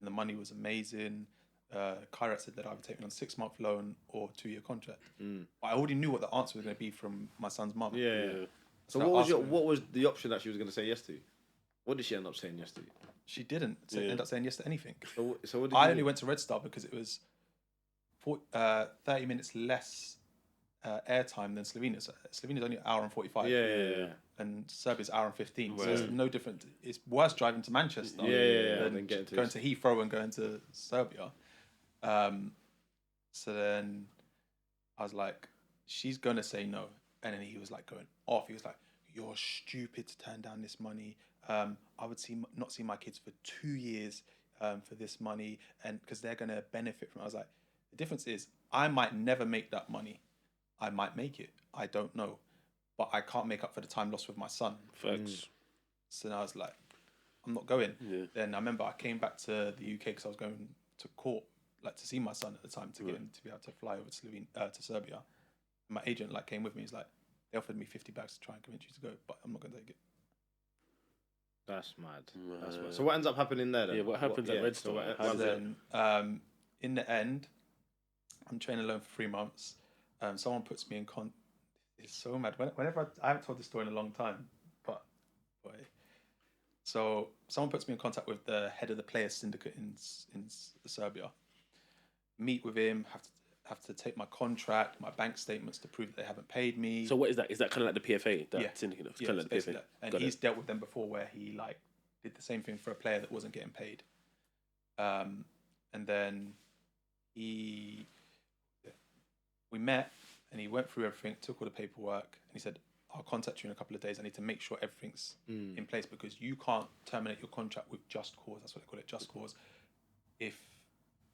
And the money was amazing. Kairat said that I would take me on a 6-month loan or 2-year contract. But I already knew what the answer was going to be from my son's mum. Yeah. So So what was the option that she was going to say yes to? What did she end up saying yes to? She didn't end up saying yes to anything. So what did I you only went to Red Star because it was 30 minutes less airtime than Slovenia. So Slovenia's only an hour and 45. Yeah. And Serbia's an hour and 15. So it's no different. It's worse driving to Manchester than than going to Heathrow and going to Serbia. So then I was like, she's going to say no. And then he was like going off. He was like, you're stupid to turn down this money. I would not see my kids for 2 years for this money, and because they're going to benefit from it. I was like, the difference is I might never make that money. I might make it. I don't know. But I can't make up for the time lost with my son. Facts. So then I was like, I'm not going. Yeah. Then I remember I came back to the UK because I was going to court, like to see my son at the time to get him to be able to fly over to Serbia. And my agent like came with me. He's like, they offered me 50 bags to try and convince you to go, but I'm not going to take it. That's mad. That's mad. So what ends up happening there then? Yeah, what happens at Red Star? So then, in the end, I'm training alone for 3 months. Someone puts me in It's so mad. Whenever I haven't told this story in a long time, but boy. So someone puts me in contact with the head of the players syndicate in Serbia. Meet with him. Have to take my contract, my bank statements to prove that they haven't paid me. So what is that? Is that kind of like the PFA? That Yeah. syndicate? It's Yeah, kind of like the basically PFA. that. And Got he's it. dealt with them before, where he like did the same thing for a player that wasn't getting paid. And then we met, and he went through everything, took all the paperwork, and he said, "I'll contact you in a couple of days. I need to make sure everything's in place because you can't terminate your contract with just cause. That's what they call it, just cause. If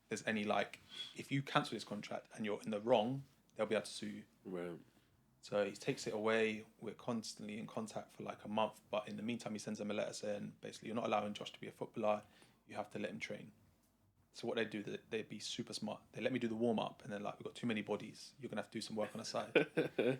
there's any like, if you cancel this contract and you're in the wrong, they'll be able to sue you. Right. So he takes it away. We're constantly in contact for like a month, but in the meantime, he sends them a letter saying, basically, you're not allowing Josh to be a footballer. You have to let him train. So what they do, they'd be super smart. They let me do the warm up, and then like, we've got too many bodies. You're gonna have to do some work on the side.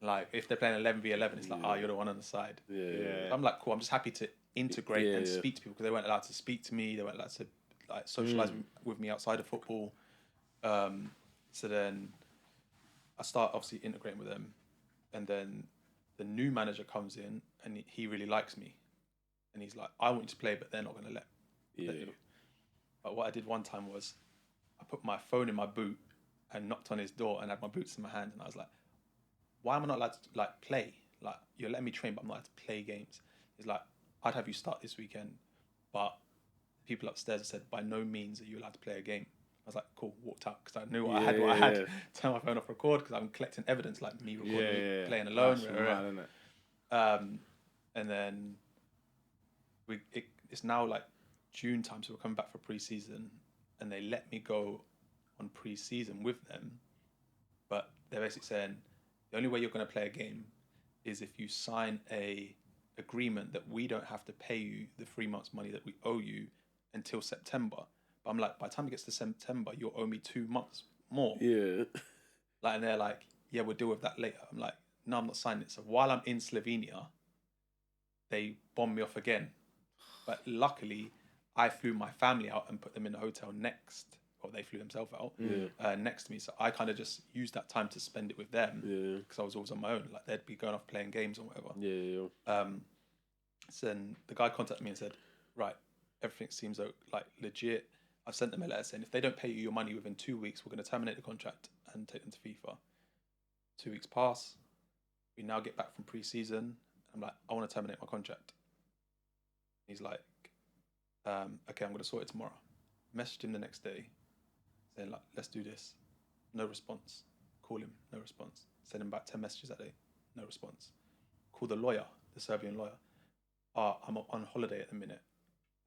Like if they're playing 11v11, it's like, you're the one on the side. Yeah. I'm like, cool. I'm just happy to integrate and speak to people because they weren't allowed to speak to me. They weren't allowed to like socialize with me outside of football. So then I start obviously integrating with them, and then the new manager comes in and he really likes me, and he's like, I want you to play, but they're not going to let you. But what I did one time was I put my phone in my boot and knocked on his door and had my boots in my hand, and I was like, why am I not allowed to like play? Like you're letting me train, but I'm not allowed to play games. He's like, I'd have you start this weekend, but people upstairs said by no means are you allowed to play a game. I was like, cool, walked out because I knew what I had. Turn my phone off, record, because I'm collecting evidence like me recording me playing alone. And then it's now like June time, so we're coming back for pre-season, and they let me go on pre-season with them, but they're basically saying the only way you're going to play a game is if you sign a agreement that we don't have to pay you the 3 months money that we owe you until September. But I'm like, by the time it gets to September, you'll owe me 2 months more. Yeah. Like, and they're like, yeah, we'll deal with that later. I'm like, no, I'm not signing it. So while I'm in Slovenia, they bomb me off again. But luckily, I flew my family out and put them in a hotel next. Well, they flew themselves out next to me. So I kind of just used that time to spend it with them because I was always on my own. Like they'd be going off playing games or whatever. So then the guy contacted me and said, right, everything seems like legit. I've sent them a letter saying if they don't pay you your money within 2 weeks, we're going to terminate the contract and take them to FIFA. 2 weeks pass. We now get back from pre-season. I'm like, I want to terminate my contract. He's like, okay, I'm going to sort it tomorrow. Messaged him the next day saying like, let's do this. No response. Call him, no response. Send him back 10 messages that day, no response. Call the lawyer, the Serbian lawyer. I'm on holiday at the minute.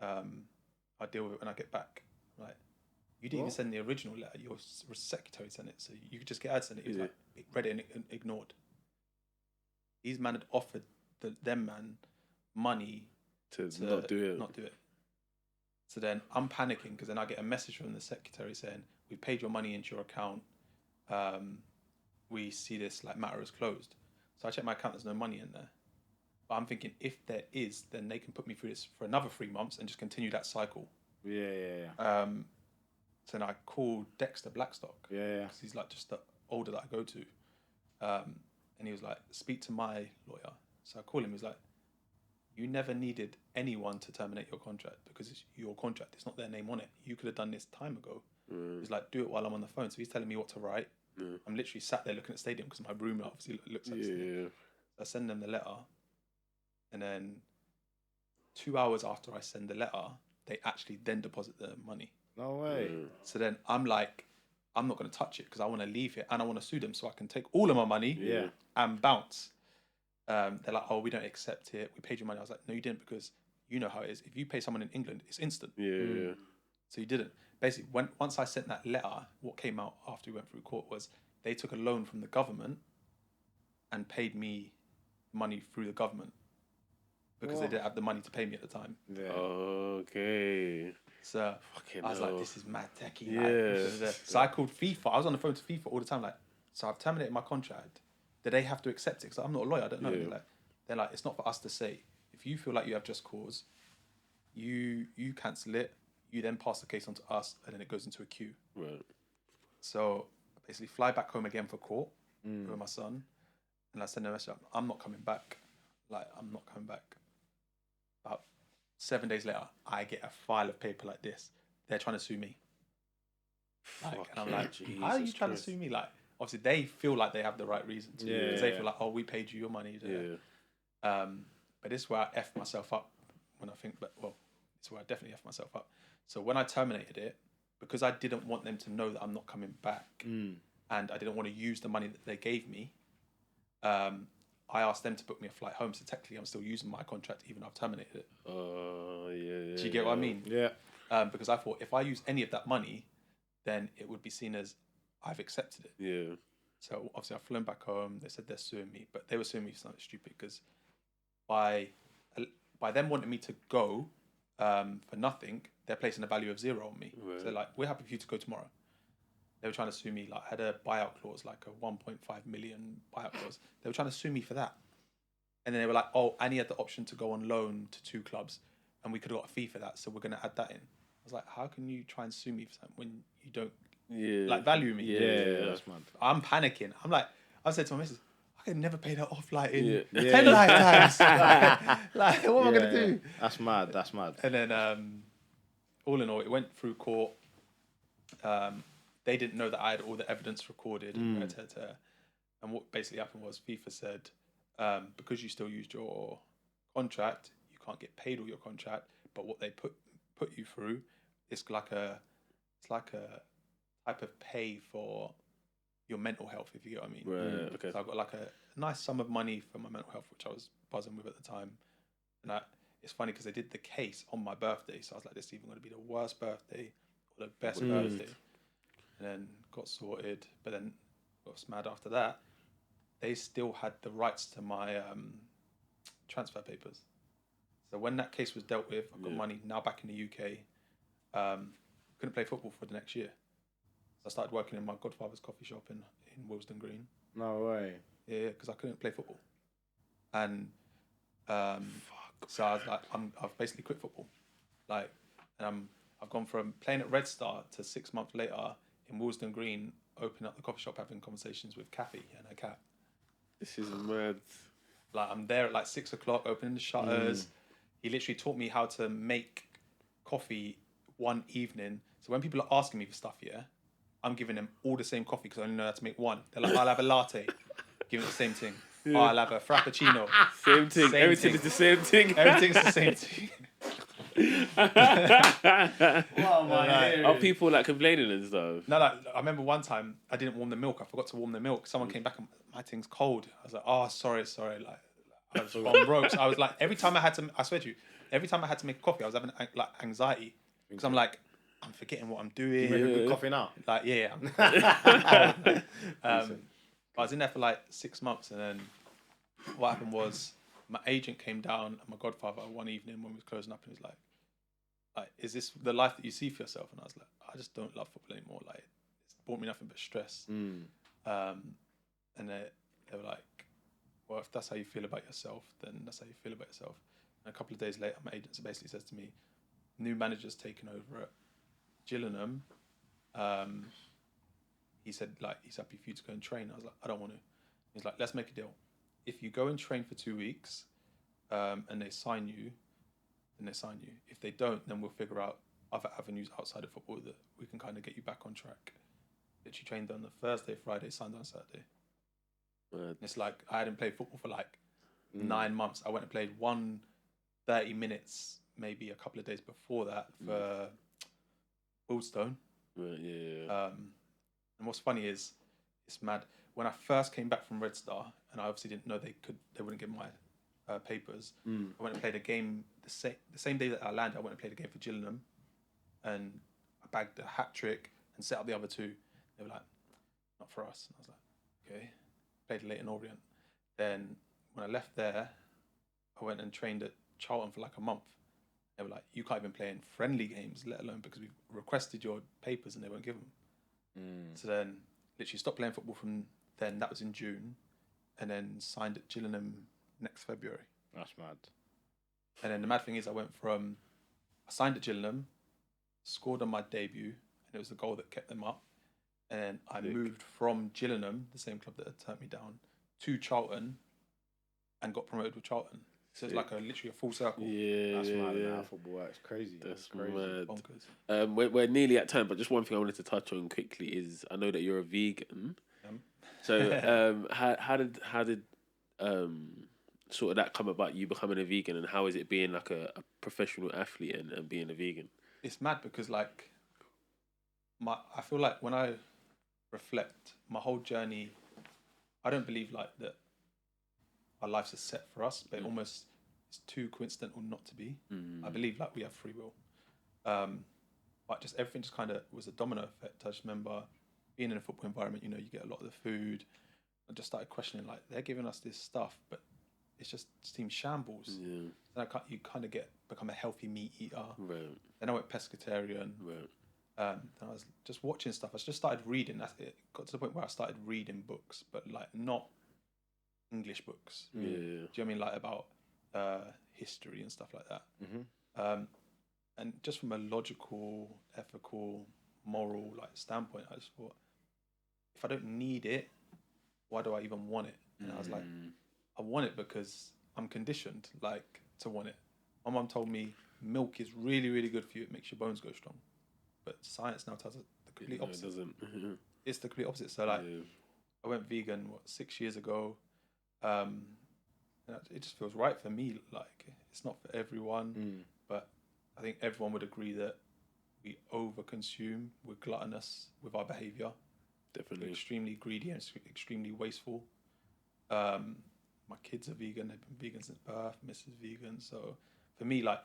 I'll deal with it when I get back. Like, you didn't even send the original letter. Your secretary sent it, so you could just get her to send it. He was like, read it and ignored. These man had offered them money to not do it. So then I'm panicking because then I get a message from the secretary saying, we paid your money into your account. We see this like matter is closed. So I check my account, there's no money in there. But I'm thinking if there is, then they can put me through this for another 3 months and just continue that cycle. So then I called Dexter Blackstock. Because he's like just the older that I go to. And he was like, speak to my lawyer. So I called him, he was like, you never needed anyone to terminate your contract because it's your contract. It's not their name on it. You could have done this time ago. He's like, do it while I'm on the phone. So he's telling me what to write. I'm literally sat there looking at the stadium because my room obviously looks at the stadium. I send them the letter. And then 2 hours after I send the letter, they actually then deposit the money. No way. So then I'm like, I'm not going to touch it because I want to leave it and I want to sue them so I can take all of my money and bounce. They're like, oh, we don't accept it. We paid you money. I was like, no, you didn't, because you know how it is. If you pay someone in England, it's instant. So you didn't. Basically, once I sent that letter, what came out after we went through court was they took a loan from the government and paid me money through the government because they didn't have the money to pay me at the time. Okay. So I was like, this is mad techie. So I called FIFA. I was on the phone to FIFA all the time. Like, so I've terminated my contract. Do they have to accept it? Because I'm not a lawyer. I don't know. They're like, it's not for us to say. If you feel like you have just cause, you cancel it. You then pass the case on to us, and then it goes into a queue. Right. So I basically fly back home again for court with my son, and I send a message. I'm not coming back. Like, I'm not coming back. About 7 days later, I get a file of paper like this. They're trying to sue me. Like, and I'm like, how are you trying to sue me? Like, obviously they feel like they have the right reason to. Because they feel like, oh, we paid you your money. But this is where I F myself up when I think, it's where I definitely F myself up. So when I terminated it, because I didn't want them to know that I'm not coming back, and I didn't want to use the money that they gave me, I asked them to book me a flight home. So technically, I'm still using my contract even though I've terminated it. Do you get what I mean? Yeah. Because I thought if I use any of that money, then it would be seen as I've accepted it. Yeah. So obviously I've flown back home. They said they're suing me, but they were suing me for something stupid because by them wanting me to go for nothing, they're placing a value of 0 on me. Right. So like, we're happy for you to go tomorrow. They were trying to sue me. Like, I had a buyout clause, like a 1.5 million buyout clause. They were trying to sue me for that. And then they were like, oh, and he had the option to go on loan to 2 clubs, and we could have got a fee for that, so we're going to add that in. I was like, how can you try and sue me for something when you don't like value me? Yeah, that's mad. I'm panicking. I'm like, I said to my missus, I could never pay that off like in 10 lifetimes. like, what am I going to do? That's mad. That's mad. And then, all in all, it went through court. They didn't know that I had all the evidence recorded. And what basically happened was FIFA said, because you still used your contract, you can't get paid all your contract. But what they put you through, it's like a type of pay for your mental health, if you get what I mean. Right. Okay. So I got like a nice sum of money for my mental health, which I was buzzing with at the time. And it's funny because they did the case on my birthday, so I was like, this is either going to be the worst birthday or the best birthday. And then got sorted, but then got mad after that. They still had the rights to my transfer papers. So when that case was dealt with, I got money now back in the UK. Couldn't play football for the next year. So I started working in my godfather's coffee shop in Willesden Green. No way. Yeah, because I couldn't play football. And so I was like, I've basically quit football. Like, and I've gone from playing at Red Star to 6 months later in Willesden Green, opening up the coffee shop, having conversations with Kathy and her cat. This is mad. Like, I'm there at like 6 o'clock, opening the shutters. He literally taught me how to make coffee one evening. So when people are asking me for stuff, I'm giving them all the same coffee because I only know how to make one. They're like, I'll have a latte. Give it the same thing. Oh, I'll have a frappuccino. Same thing. Everything is the same thing. Everything's the same thing. Are people like complaining and stuff? No, like, I remember one time I didn't warm the milk. I forgot to warm the milk. Someone came back and my thing's cold. I was like, oh, sorry. Like, I was on ropes. I was like, every time I had to, I swear to you, every time I had to make coffee, I was having like anxiety because I'm like, I'm forgetting what I'm doing. You make a good coffee now. Like, I was in there for like 6 months, and then what happened was my agent came down and my godfather one evening when we was closing up, and he was like, is this the life that you see for yourself? And I was like, I just don't love football anymore. Like, it's brought me nothing but stress. And they were like, well, if that's how you feel about yourself, then that's how you feel about yourself. And a couple of days later, my agent basically says to me, new manager's taken over at Gillingham. He said, like, he's happy for you to go and train. I was like, I don't want to. He's like, let's make a deal. If you go and train for 2 weeks and they sign you, then they sign you. If they don't, then we'll figure out other avenues outside of football that we can kind of get you back on track. Literally trained on the Thursday, Friday, signed on Saturday. And it's like, I hadn't played football for like 9 months. I went and played 30 minutes, maybe a couple of days before that for Willstone. And what's funny is, it's mad. When I first came back from Red Star, and I obviously didn't know they wouldn't get my papers. I went and played a game the same day that I landed. I went and played a game for Gillingham, and I bagged a hat trick and set up the other 2. They were like, not for us. And I was like, okay. Played Leighton Orient. Then when I left there, I went and trained at Charlton for like a month. They were like, you can't even play in friendly games, let alone because we've requested your papers and they won't give them. So then literally stopped playing football from then. That was in June. And then signed at Gillingham next February. That's mad. And then the mad thing is I signed at Gillingham, scored on my debut, and it was the goal that kept them up. And then I moved from Gillingham, the same club that had turned me down, to Charlton and got promoted with Charlton. So it's like literally a full circle. That's mad. How football works. Crazy. That's crazy. mad. Bonkers. We're nearly at time, but just one thing I wanted to touch on quickly is I know that you're a vegan. So how did sort of that come about, you becoming a vegan, and how is it being like a professional athlete and being a vegan? It's mad because like I feel like when I reflect my whole journey, I don't believe like that our lives are set for us, but it's too coincidental not to be. I believe like we have free will. But but just everything just kind of was a domino effect. I just remember being in a football environment, you know, you get a lot of the food. I just started questioning, like, they're giving us this stuff, but it just seems shambles. Yeah. Then you kind of become a healthy meat eater. Right. Then I went pescatarian. Right. Then I was just watching stuff. I just started reading. That's it. Got to the point where I started reading books, but like not English books. Yeah. Do you know what I mean? Like about history and stuff like that. Mm-hmm. And just from a logical, ethical, moral like standpoint, I just thought, if I don't need it, why do I even want it? And I was like, I want it because I'm conditioned like to want it. My mum told me milk is really, really good for you. It makes your bones go strong. But science now tells us the complete opposite. It doesn't. It's the complete opposite. So like, I went vegan 6 years ago. And it just feels right for me. Like, it's not for everyone, but I think everyone would agree that we overconsume, we're gluttonous with our behaviour. Definitely. We're extremely greedy and extremely wasteful. My kids are vegan. They've been vegan since birth. Mrs. Vegan. So for me, like,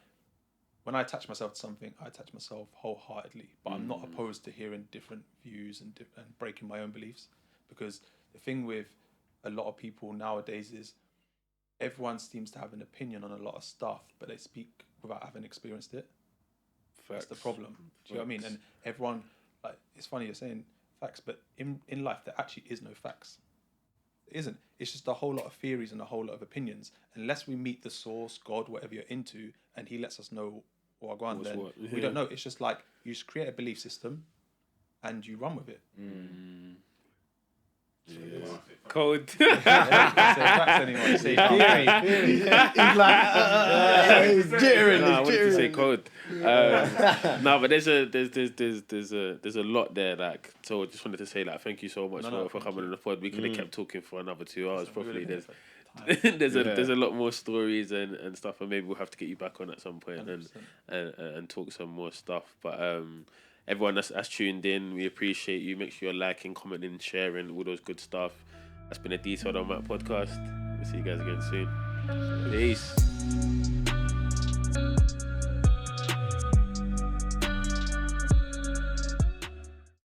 when I attach myself to something, I attach myself wholeheartedly. But I'm not opposed to hearing different views and breaking my own beliefs. Because the thing with a lot of people nowadays is everyone seems to have an opinion on a lot of stuff, but they speak without having experienced it. That's the problem. Do you know what I mean? And everyone, like, it's funny you're saying facts, but in life there actually is no facts. It isn't. It's just a whole lot of theories and a whole lot of opinions. Unless we meet the source, God, whatever you're into, and he lets us know what going on, then we don't know. It's just like you just create a belief system and you run with it. Yeah. Cold. Say facts anymore. Say He's like, he's jittering. I wanted to say code. No, but there's a lot there. Like, so I just wanted to say, like, thank you so much for coming on the pod. We could have kept talking for another 2 hours. Probably there's a lot more stories and stuff, and maybe we'll have to get you back on at some point and talk some more stuff. But everyone that's tuned in, we appreciate you. Make sure you're liking, commenting, sharing, all those good stuff. That's been a Detailed on Matt podcast. We'll see you guys again soon. Peace.